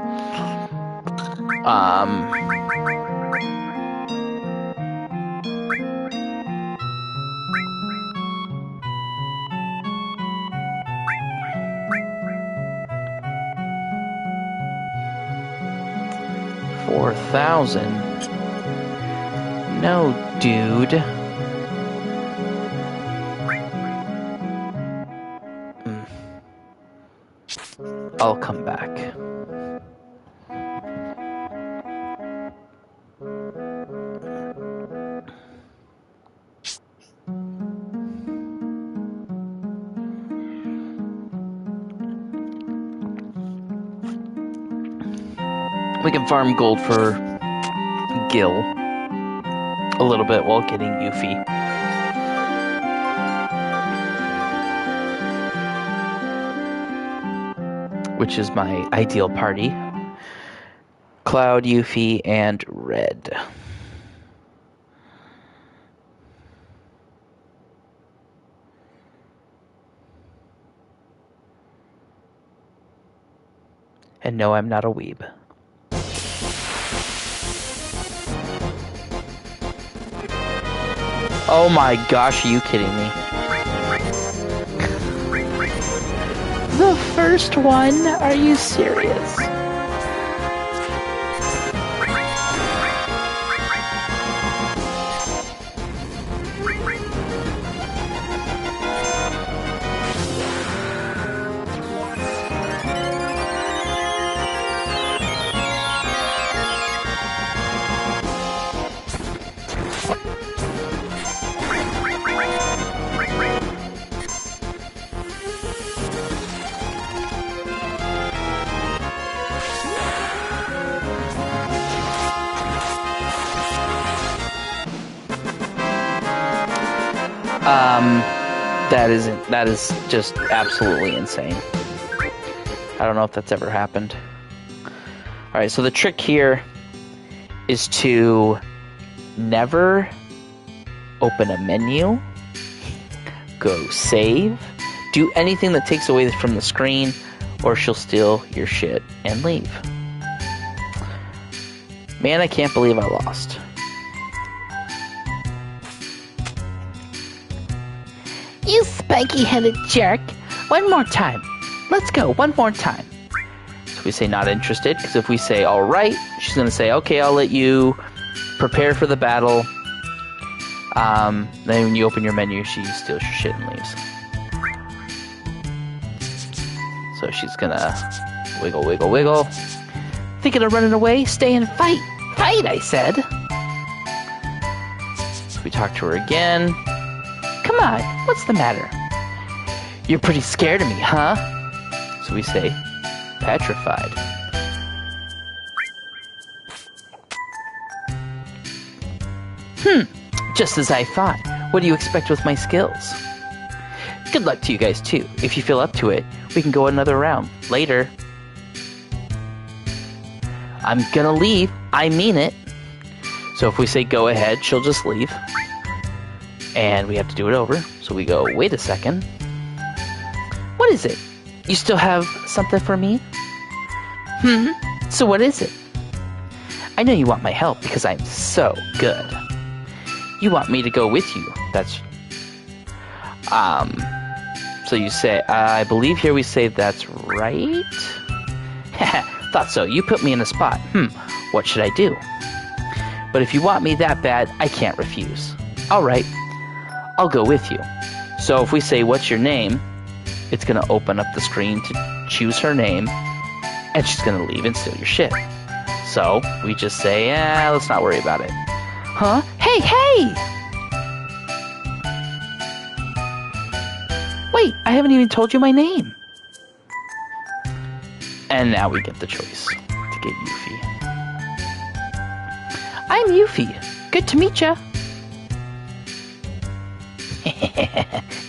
$4,000. No, dude. I'll come back. We can farm gold for Gil a little bit while getting Yuffie. which is my ideal party. Cloud, Yuffie, and Red. And no, I'm not a weeb. Oh my gosh, are you kidding me? The first one? Are you serious? That is just absolutely insane. I don't know if that's ever happened. Alright, so the trick here is to never open a menu, go save, do anything that takes away from the screen, or she'll steal your shit and leave. Man, I can't believe I lost. You spiky-headed jerk. One more time. Let's go, one more time. So we say not interested, because if we say alright, she's going to say, okay, I'll let you prepare for the battle. Then when you open your menu, she steals your shit and leaves. So she's going to wiggle, wiggle, wiggle. Thinking of running away? Stay and fight. Fight, I said. So we talk to her again. Come on, what's the matter? You're pretty scared of me, huh? So we say, petrified. Just as I thought. What do you expect with my skills? Good luck to you guys, too. If you feel up to it, we can go another round. Later. I'm gonna leave. I mean it. So if we say go ahead, she'll just leave. And we have to do it over. So we go, wait a second. What is it? You still have something for me? So what is it? I know you want my help because I'm so good. You want me to go with you. That's... So you say, I believe here we say that's right? Thought so. You put me in a spot. What should I do? But if you want me that bad, I can't refuse. Alright. I'll go with you. So if we say, what's your name? It's going to open up the screen to choose her name. And she's going to leave and steal your shit. So we just say, let's not worry about it. Huh? Hey, hey! Wait, I haven't even told you my name. And now we get the choice to get Yuffie. I'm Yuffie. Good to meet ya.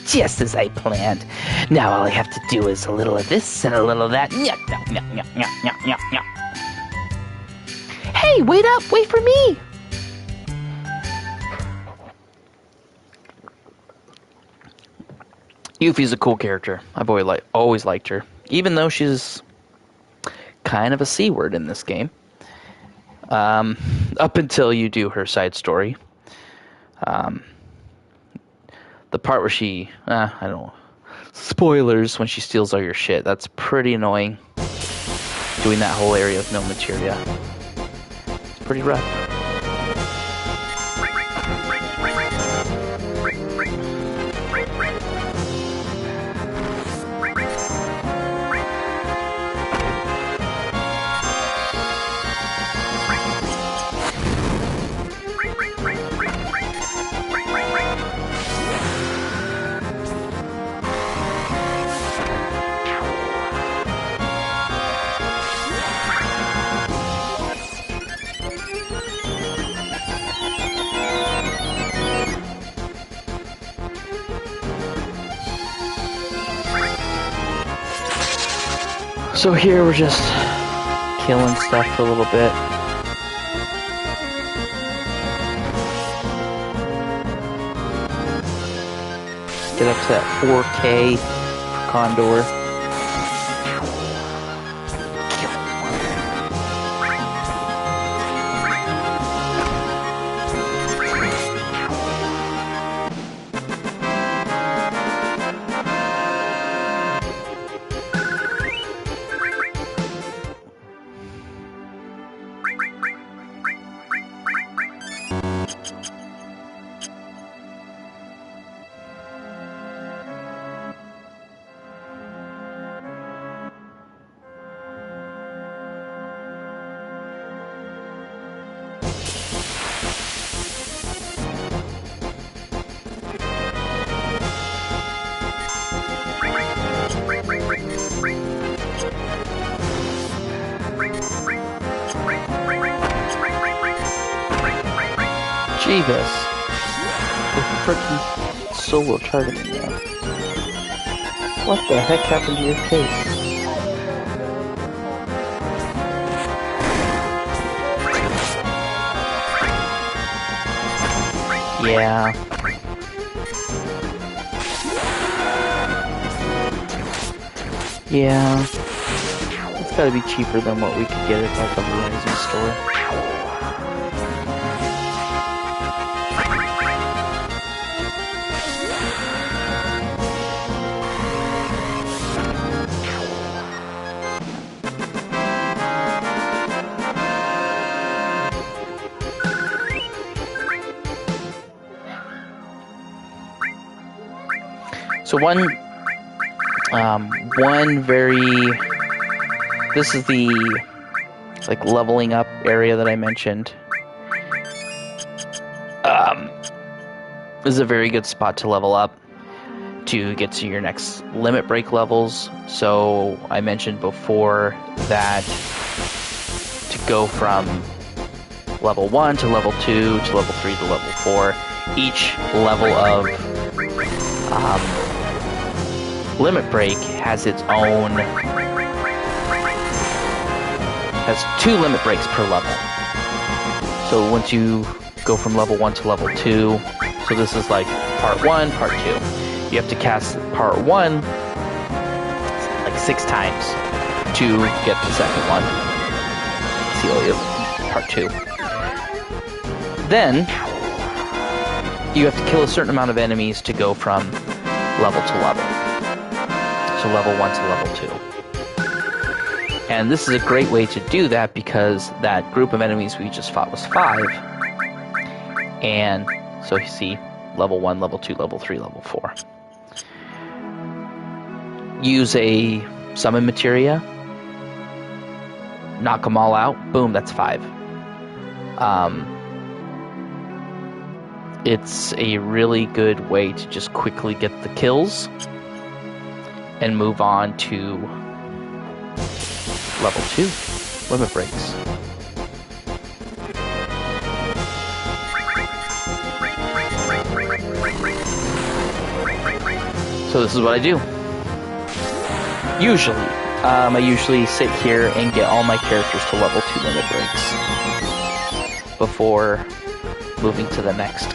Just as I planned. Now all I have to do is a little of this and a little of that. Hey, wait up! Wait for me! Yuffie's a cool character. I've always liked her. Even though she's kind of a C-word in this game. Up until you do her side story. The part where she... I don't know. Spoilers, when she steals all your shit. That's pretty annoying. Doing that whole area with no materia. It's pretty rough. So here we're just killing stuff for a little bit. Get up to that 4K for Condor. Jeebus. The frickin' solo targeting now. What the heck happened to your case? Yeah. Yeah. It's gotta be cheaper than what we could get at like a Verizon store. So one very, this is the like leveling up area that I mentioned. This is a very good spot to level up to get to your next limit break levels. So I mentioned before that to go from level 1 to level 2 to level 3 to level 4, each level of limit break has its own, has 2 limit breaks per level. So once you go from level 1 to level 2, so this is like part 1, part 2. You have to cast part 1 like 6 times to get the second one. See, you have part 2. Then you have to kill a certain amount of enemies to go from level to level. So level 1 to level 2. And this is a great way to do that because that group of enemies we just fought was 5. And so you see level 1, level 2, level 3, level 4. Use a summon materia. Knock them all out. Boom, that's 5. It's a really good way to just quickly get the kills and move on to level 2, limit breaks. So this is what I do. Usually, I usually sit here and get all my characters to level 2 limit breaks before moving to the next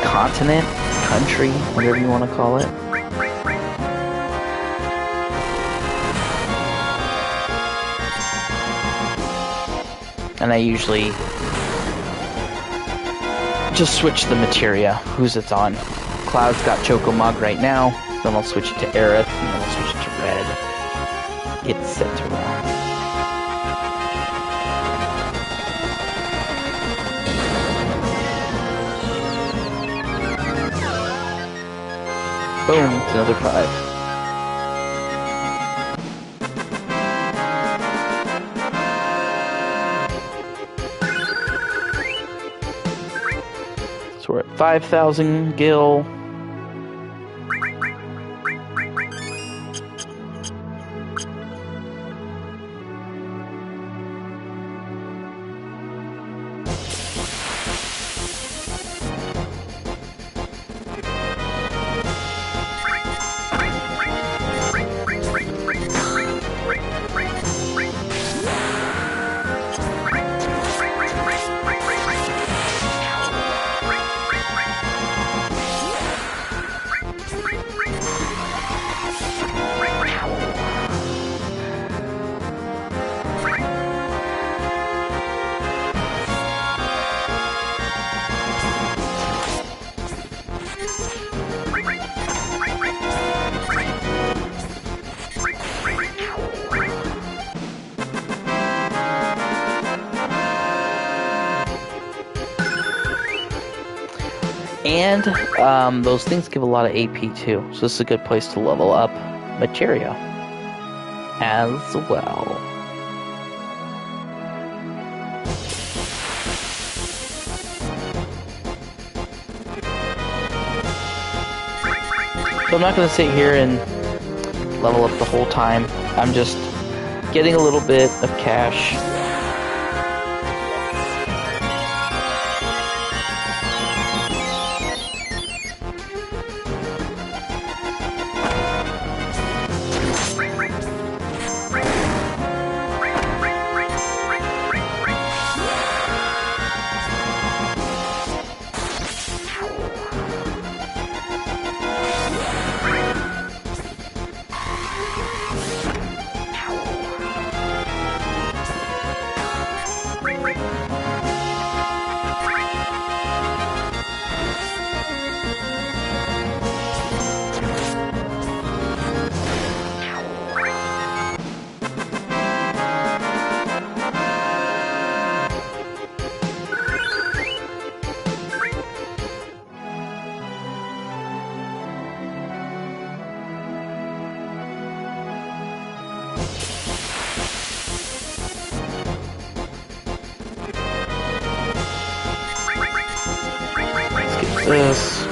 continent, country, whatever you want to call it. And I usually just switch the materia, who's it's on. Cloud's got Chocomog right now, then I'll switch it to Aerith, and then I'll switch it to Red, etc. Boom, it's another 5. So we're at 5,000 gil. And those things give a lot of AP too, so this is a good place to level up materia as well. So I'm not going to sit here and level up the whole time. I'm just getting a little bit of cash. This.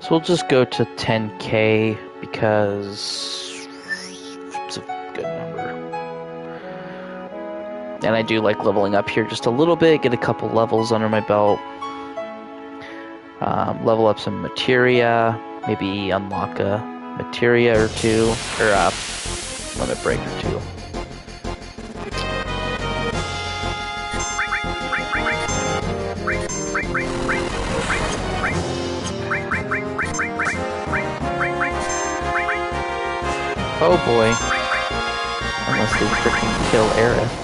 So we'll just go to 10k because it's a good number. And I do like leveling up here just a little bit, get a couple levels under my belt. Level up some materia, maybe unlock a materia or two, or a limit break or two. Oh boy. Unless they freaking kill Aerith.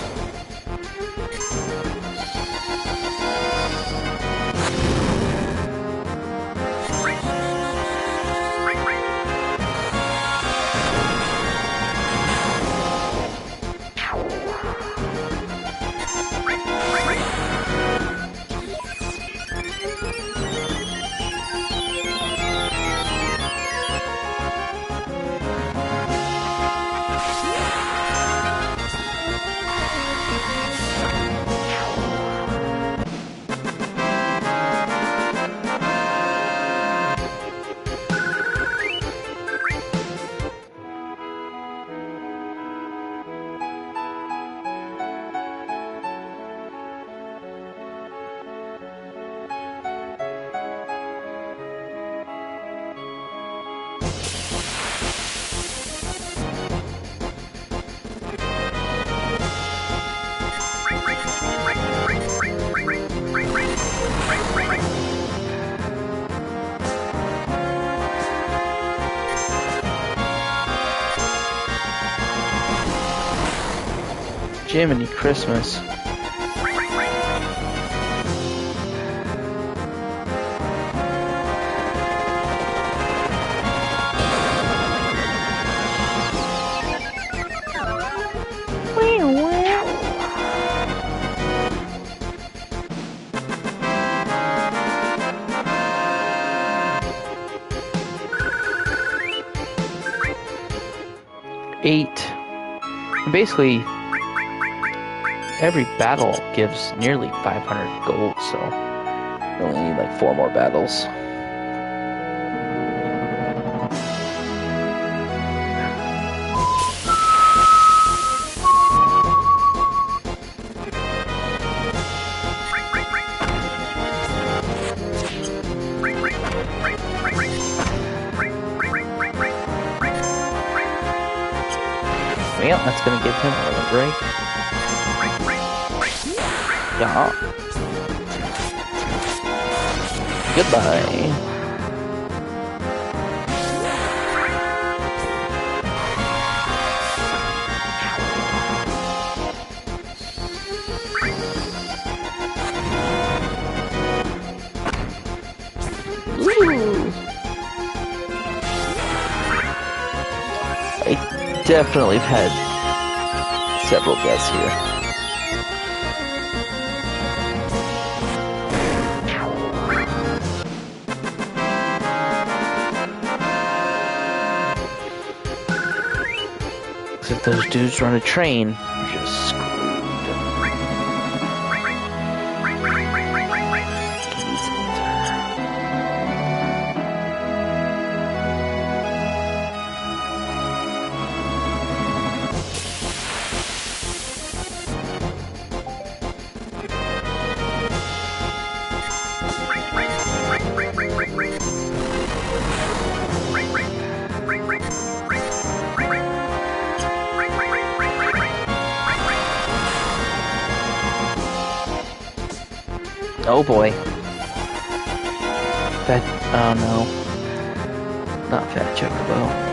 Jiminy Christmas. Eight. Basically, every battle gives nearly 500 gold, so we only need like 4 more battles. Well, that's gonna give him a little break. Yeah. Goodbye. Ooh. I definitely have had several deaths here. If those dudes run a train, you're just screwed. Oh boy. Oh no. Not Fat Chocobo.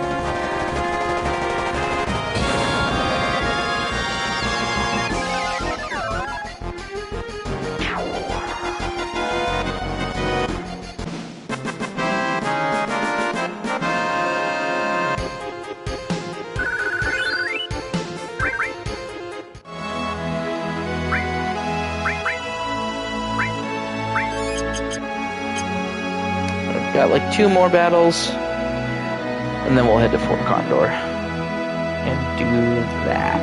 Got like 2 more battles, and then we'll head to Fort Condor and do that.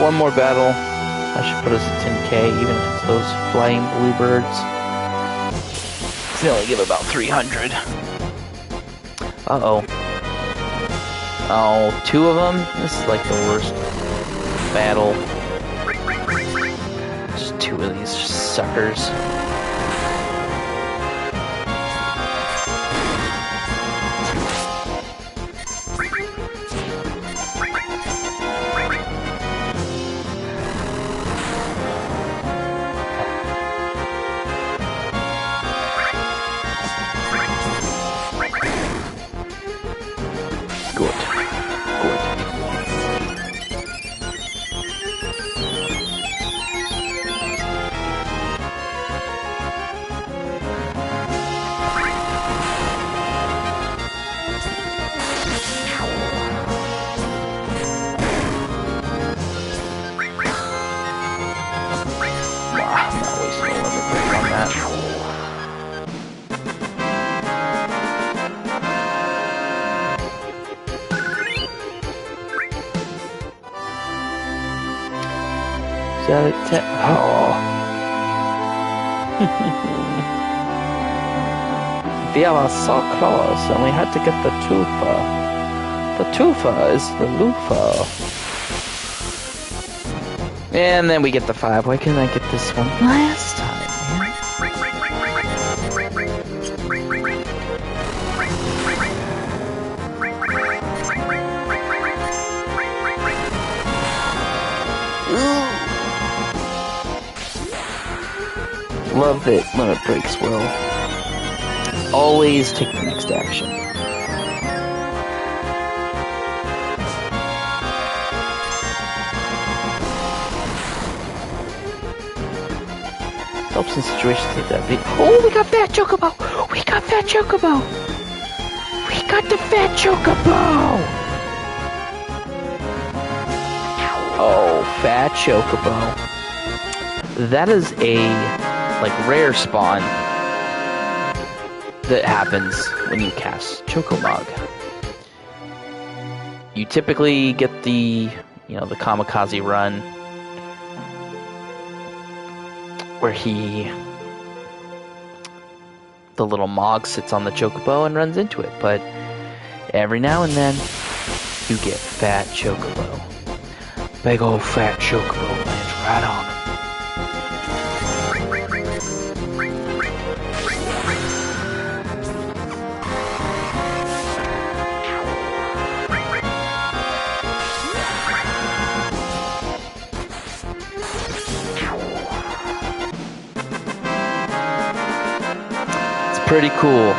one more battle. That should put us at 10k, even if it's those flying bluebirds. They only give about 300. Uh-oh. Oh, 2 of them? This is like the worst battle. Just 2 of these suckers. Is that a 10? Oh. We were so close, and we had to get the twofer. The twofer is the loofah. And then we get the 5. Why couldn't I get this one last time, man? Love that limit breaks well. Always take the next action. Helps in situations like that. Oh, we got Fat Chocobo! We got Fat Chocobo! We got the Fat Chocobo! Oh, Fat Chocobo. That is a, like, rare spawn that happens when you cast Chocomog. You typically get the, you know, the kamikaze run where the little Mog sits on the Chocobo and runs into it, but every now and then you get Fat Chocobo. Big old Fat Chocobo lands right on him. Pretty cool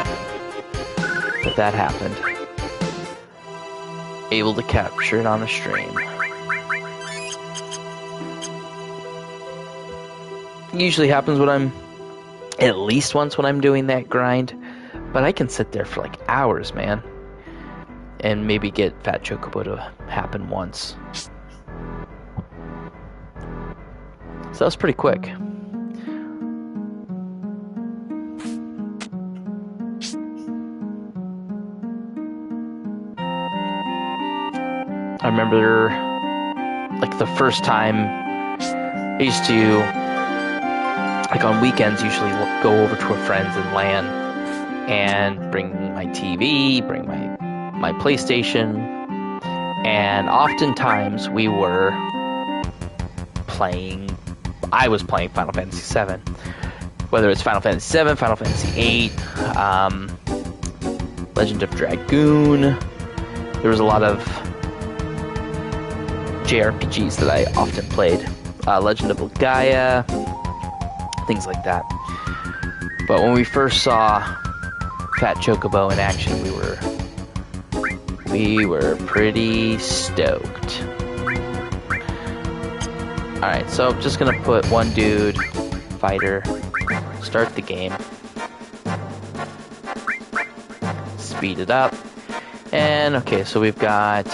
that happened. Able to capture it on a stream. Usually happens when I'm at least once when I'm doing that grind, but I can sit there for like hours, man, and maybe get Fat Chocobo to happen once. So that was pretty quick. I remember, like, the first time I used to, like, on weekends, usually go over to a friend's and LAN and bring my TV, bring my PlayStation, and oftentimes we were playing, I was playing Final Fantasy VII. Whether it's Final Fantasy VII, Final Fantasy VIII, Legend of Dragoon, there was a lot of JRPGs that I often played. Legend of Gaia, things like that. But when we first saw Fat Chocobo in action, we were pretty stoked. Alright, so I'm just gonna put one dude, fighter, start the game, speed it up, and okay, so we've got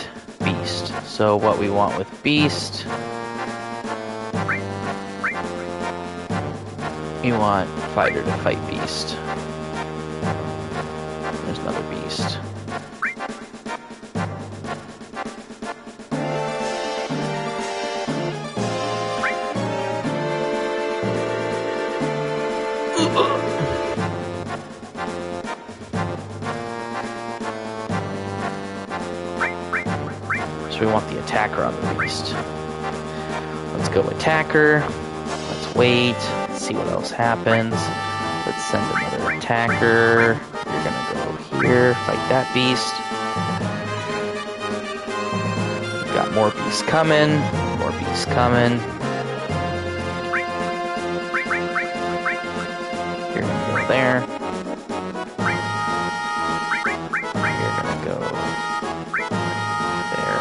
Beast. So what we want with Beast, we want Fighter to fight Beast. There's another Beast. we want the attacker on the beast. Let's go attacker. Let's wait. Let's see what else happens. Let's send another attacker. You're gonna go here, fight that beast. We've got more beasts coming. More beasts coming. You're gonna go there. You're gonna go there.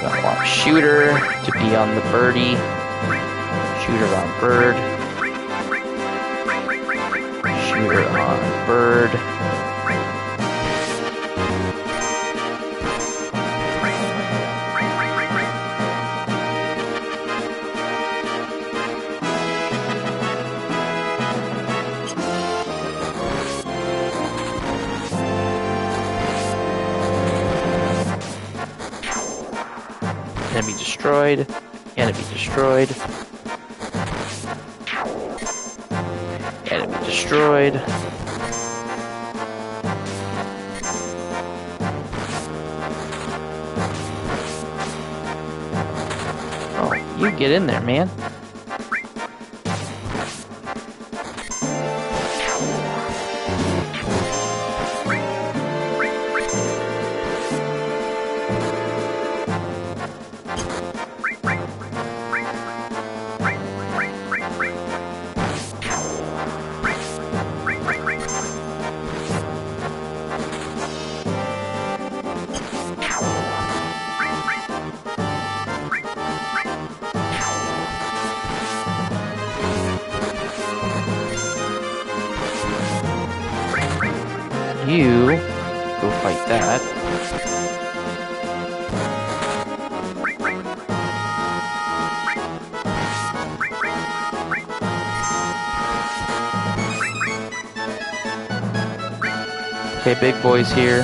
I want shooter to be on the birdie. Shooter on bird. Shooter on bird. Enemy destroyed. Enemy destroyed. Enemy destroyed. Oh, you get in there, man. You go fight that. Okay, big boy's here.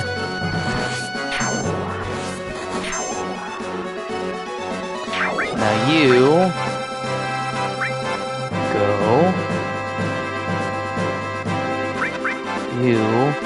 So now you go. You go.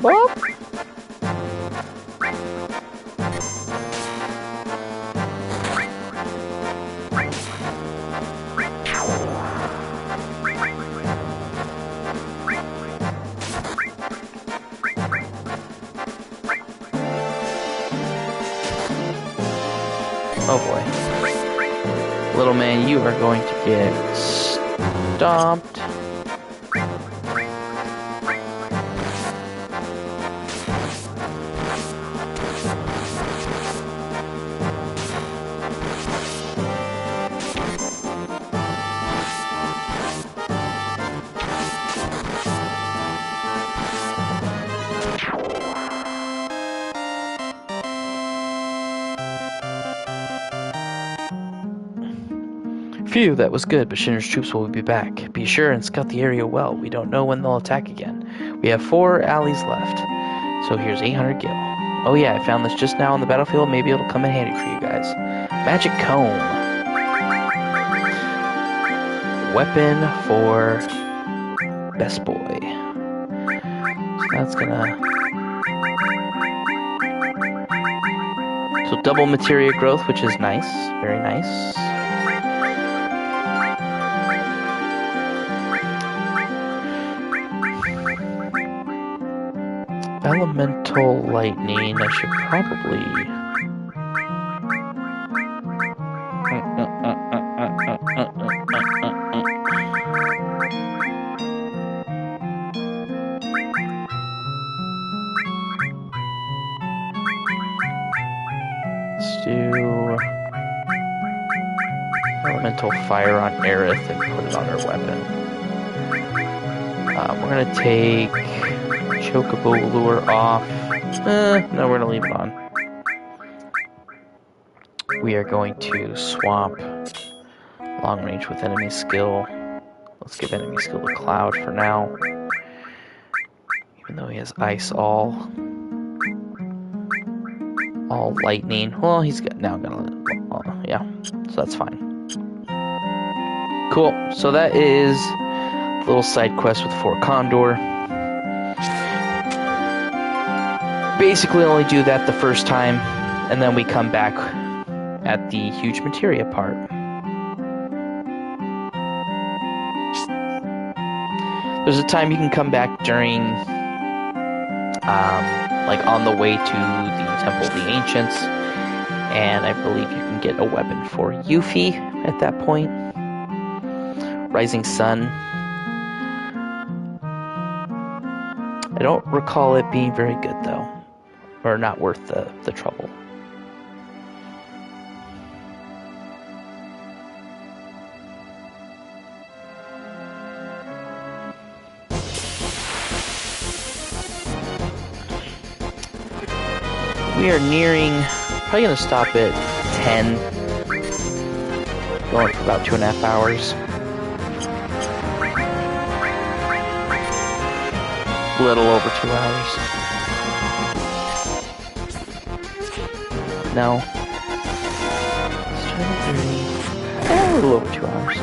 Boop. Oh boy. Little man, you are going to get stomped. Phew, that was good, but Shinra's troops will be back. Be sure and scout the area well. We don't know when they'll attack again. We have 4 alleys left. So here's 800 gil. Oh yeah, I found this just now on the battlefield. Maybe it'll come in handy for you guys. Magic comb. Weapon for best boy. So that's gonna... So double materia growth, which is nice. Very nice. Elemental lightning, I should probably... Let's do... Elemental fire on Aerith and put it on her weapon. We're gonna take Chocobo Lure off. No, we're gonna leave it on. We are going to swap long range with enemy skill. Let's give enemy skill to Cloud for now. Even though he has ice all lightning. Well, he's now gonna, yeah, so that's fine. Cool, so that is a little side quest with Fort Condor. Basically only do that the first time, and then we come back at the huge materia part. There's a time you can come back during, like on the way to the Temple of the Ancients, and I believe you can get a weapon for Yuffie at that point. Rising Sun. I don't recall it being very good though, or not worth the trouble. We are nearing, probably going to stop at 10, going for about 2.5 hours. A little over 2 hours. No. It's 2:30. A little over 2 hours.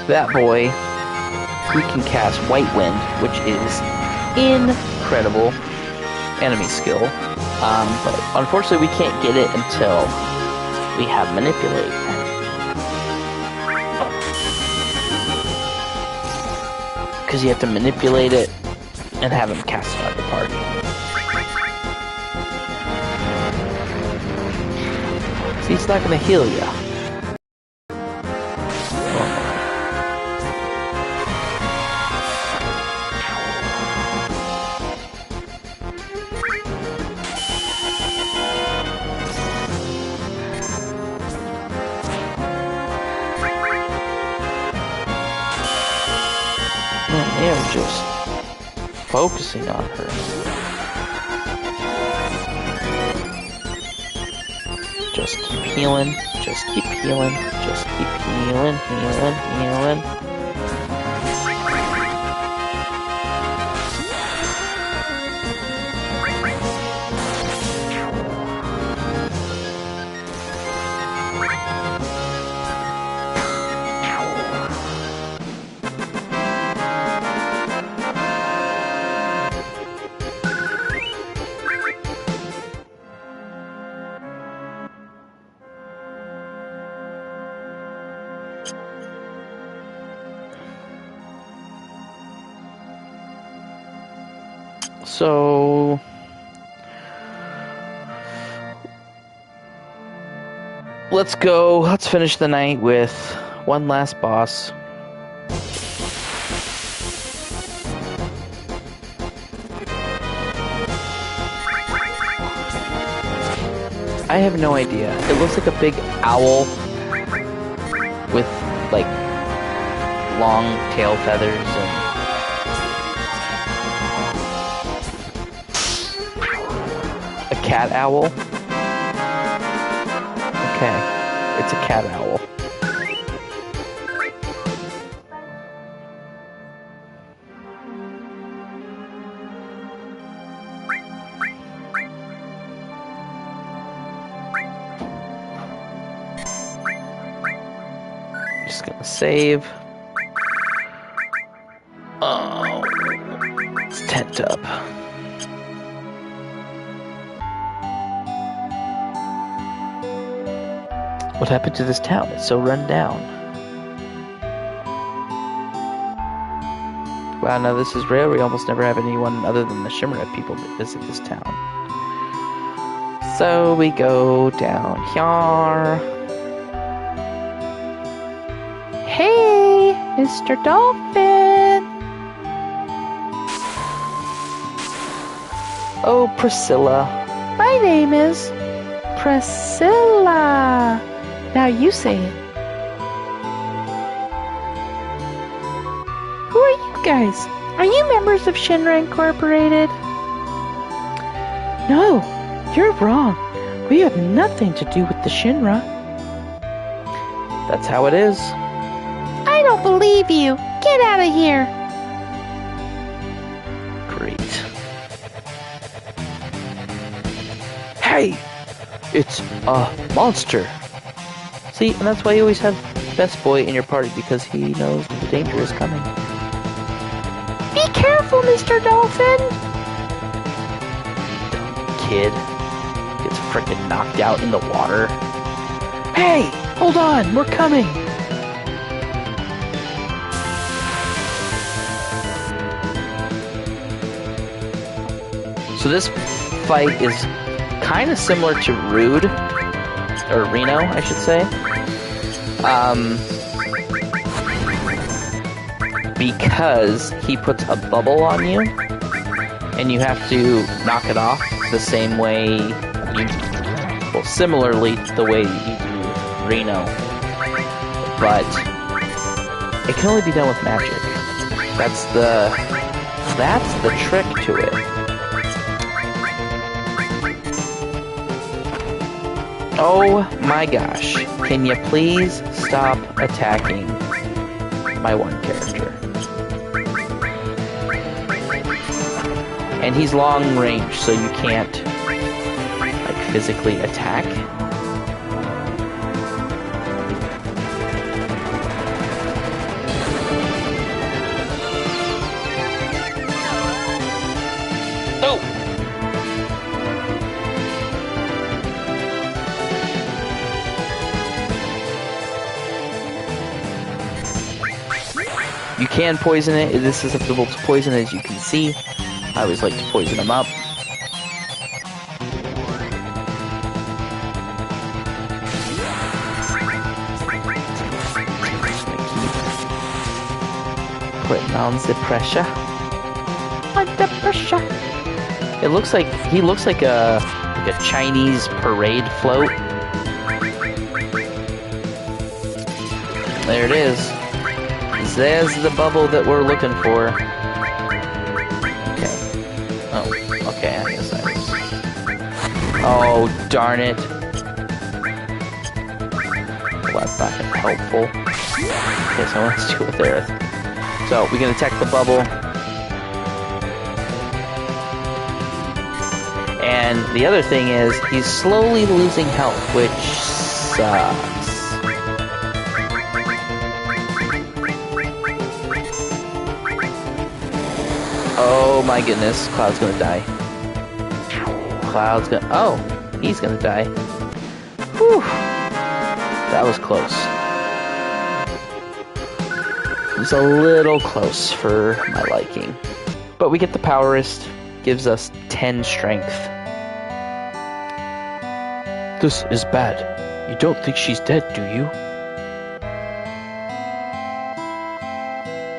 That boy, we can cast White Wind, which is incredible enemy skill. But unfortunately we can't get it until we have Manipulate. Because you have to manipulate it and have him cast it out of the party. See, it's not going to heal you. They are just focusing on her. Just keep healing, just keep healing, just keep healing, healing. So let's finish the night with one last boss. I have no idea. It looks like a big owl with like long tail feathers and cat owl? Okay, it's a cat owl. Just gonna save. Oh, it's tent up. What happened to this town? It's so run down. Wow, no, this is rare. We almost never have anyone other than the Shimmered people that visit this town. So we go down here. Hey, Mr. Dolphin! Oh, Priscilla. My name is Priscilla. Now you say it. Who are you guys? Are you members of Shinra Incorporated? No, you're wrong. We have nothing to do with the Shinra. That's how it is. I don't believe you. Get out of here. Great. Hey! It's a monster. See, and that's why you always have Best Boy in your party, because he knows the danger is coming. Be careful, Mr. Dolphin. Dumb kid. Gets frickin' knocked out in the water. Hey, hold on. We're coming. So this fight is kind of similar to Rude, or Reno, I should say. Because he puts a bubble on you, and you have to knock it off the same way, well, similarly to the way you do Reno. But it can only be done with magic. That's the trick to it. Oh my gosh. Can you please stop attacking my one character? And he's long range, so you can't, like, physically attack. Oh! You can poison it. It is susceptible to poison, as you can see. I always like to poison them up. Just gonna keep putting on the pressure. Under pressure. It looks like he looks like a Chinese parade float. There it is. There's the bubble that we're looking for. Okay. Oh, okay, I guess I was... Oh, darn it. Well, that's not helpful. Okay, so let's do it there. So, we can attack the bubble. And the other thing is, he's slowly losing health, which sucks. Oh my goodness, Cloud's gonna die. Cloud's gonna... Oh, he's gonna die. Whew. That was close. It was a little close for my liking. But we get the Powerist, gives us 10 strength. This is bad. You don't think she's dead, do you?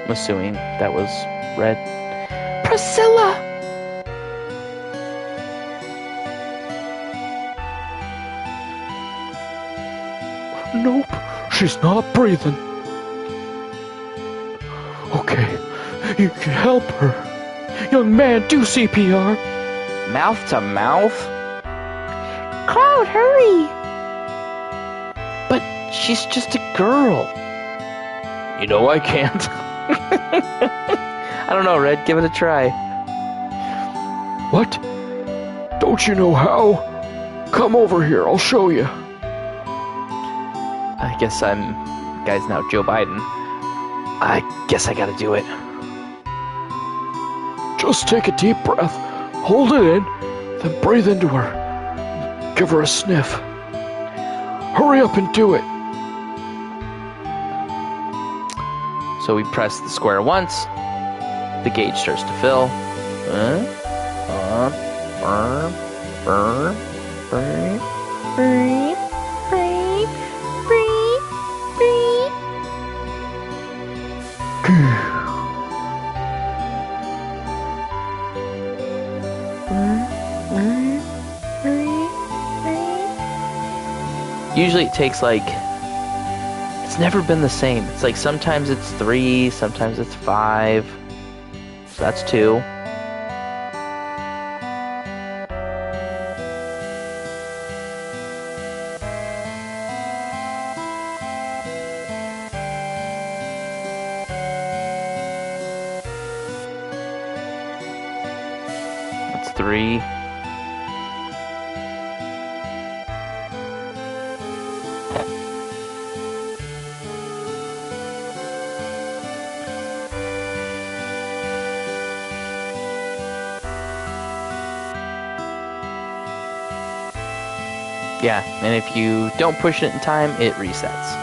I'm assuming that was red. Priscilla! Nope, she's not breathing. Okay, you can help her. Young man, do CPR. Mouth to mouth? Cloud, hurry! But she's just a girl. You know I can't. I don't know, Red. Give it a try. What? Don't you know how? Come over here, I'll show you. I guess guy's now Joe Biden. I guess I gotta do it. Just take a deep breath, hold it in, then breathe into her. Give her a sniff. Hurry up and do it. So we press the square once, The gauge starts to fill. Usually it takes like, it's never been the same. It's like sometimes it's 3, sometimes it's 5. So that's 2. That's 3. Yeah, and if you don't push it in time, it resets.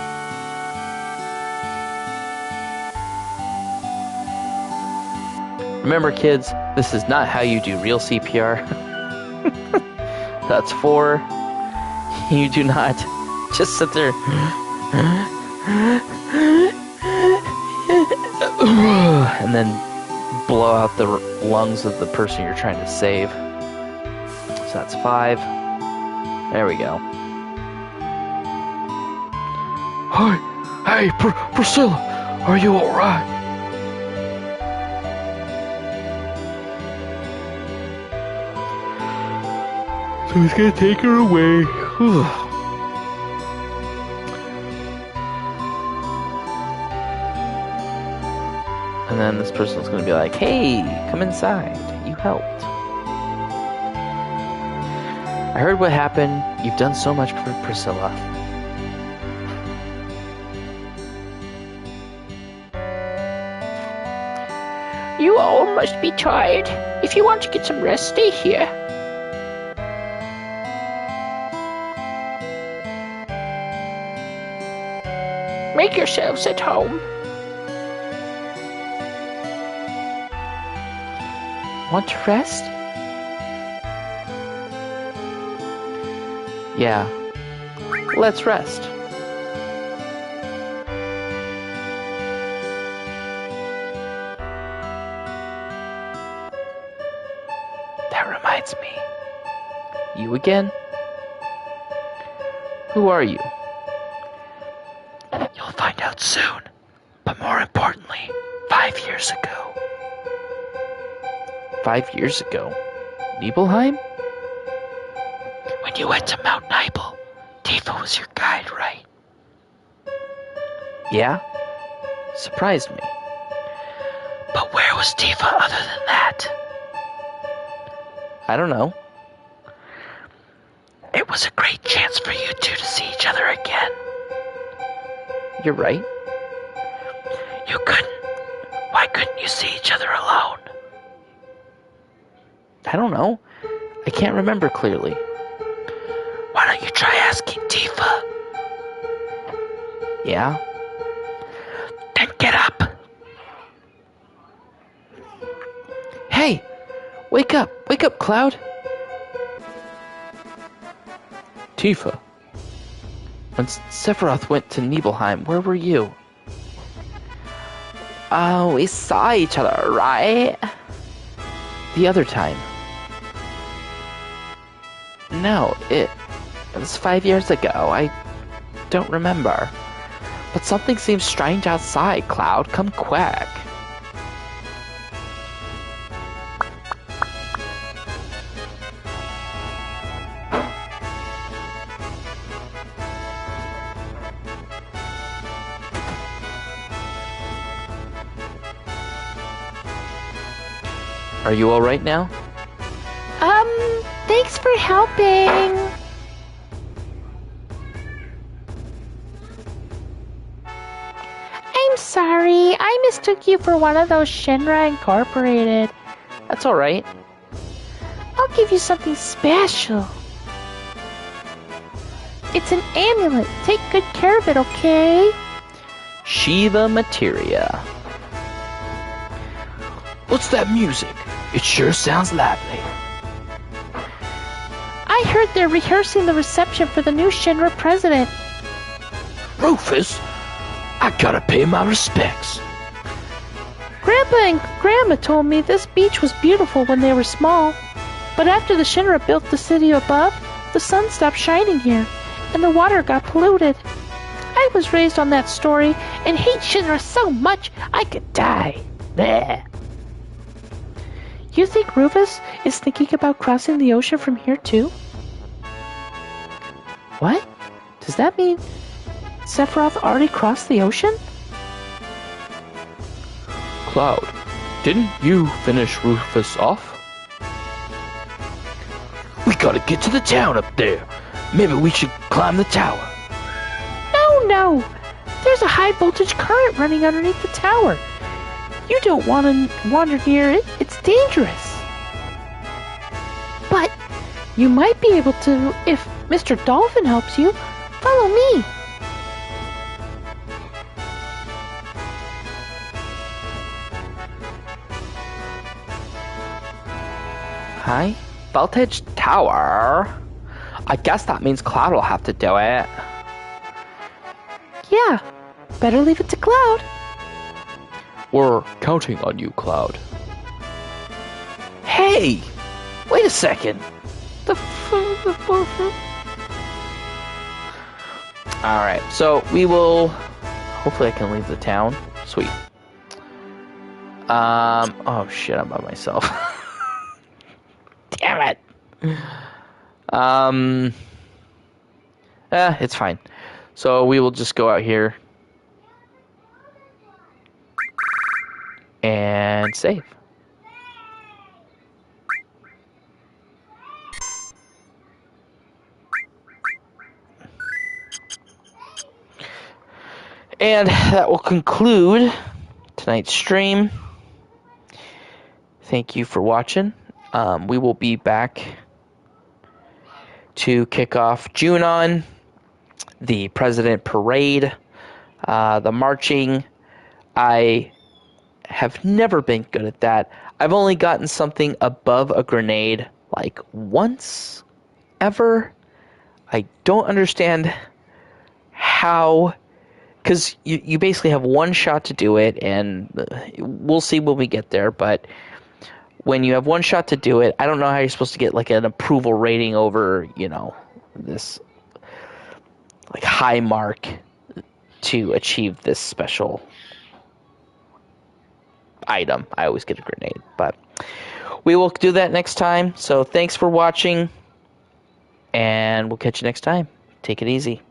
Remember, kids, this is not how you do real CPR. That's 4. You do not just sit there and then blow out the lungs of the person you're trying to save. So that's 5. There we go. Hi, hey, Priscilla, are you alright? So he's gonna take her away. And then this person's gonna be like, hey, come inside. You helped. I heard what happened. You've done so much for Priscilla. You all must be tired. If you want to get some rest, stay here. Make yourselves at home. Want to rest? Yeah. Let's rest. That reminds me. You again? Who are you? You'll find out soon. But more importantly, 5 years ago. 5 years ago? Nibelheim? When you went to Mount Nibel, Tifa was your guide, right? Yeah? Surprised me. But where was Tifa other than that? I don't know. It was a great chance for you two to see each other again. You're right. You couldn't. Why couldn't you see each other alone? I don't know. I can't remember clearly. Why don't you try asking Tifa? Yeah? Then get up. Hey! Wake up! Wake up, Cloud! Tifa. When Sephiroth went to Nibelheim, where were you? Oh, we saw each other, right? The other time. No, it was 5 years ago. I don't remember. But something seems strange outside, Cloud. Come quick. Are you alright now? Thanks for helping. I'm sorry. I mistook you for one of those Shinra Incorporated. That's alright. I'll give you something special. It's an amulet. Take good care of it, okay? Shiva Materia. What's that music? It sure sounds lively. I heard they're rehearsing the reception for the new Shinra president. Rufus, I gotta pay my respects. Grandpa and Grandma told me this beach was beautiful when they were small. But after the Shinra built the city above, the sun stopped shining here, and the water got polluted. I was raised on that story and hate Shinra so much I could die. Bleh. You think Rufus is thinking about crossing the ocean from here too? What? Does that mean Sephiroth already crossed the ocean? Cloud, didn't you finish Rufus off? We gotta get to the town up there. Maybe we should climb the tower. No. There's a high voltage current running underneath the tower. You don't want to wander near it. It's dangerous. But you might be able to if Mr. Dolphin helps you. Follow me. High voltage tower? I guess that means Cloud will have to do it. Yeah, better leave it to Cloud. We're counting on you, Cloud. Hey! Wait a second. Alright, so we will... Hopefully I can leave the town. Sweet. Oh shit, I'm by myself. Damn it! It's fine. So we will just go out here and save. And that will conclude tonight's stream. Thank you for watching. We will be back to kick off Junon, the President Parade, the marching. I have never been good at that. I've only gotten something above a grenade like once ever. I don't understand how, because you basically have one shot to do it, and we'll see when we get there, but when you have one shot to do it, I don't know how you're supposed to get like an approval rating over, this like high mark to achieve this special item. I always get a grenade, but we will do that next time. So thanks for watching, and we'll catch you next time. Take it easy.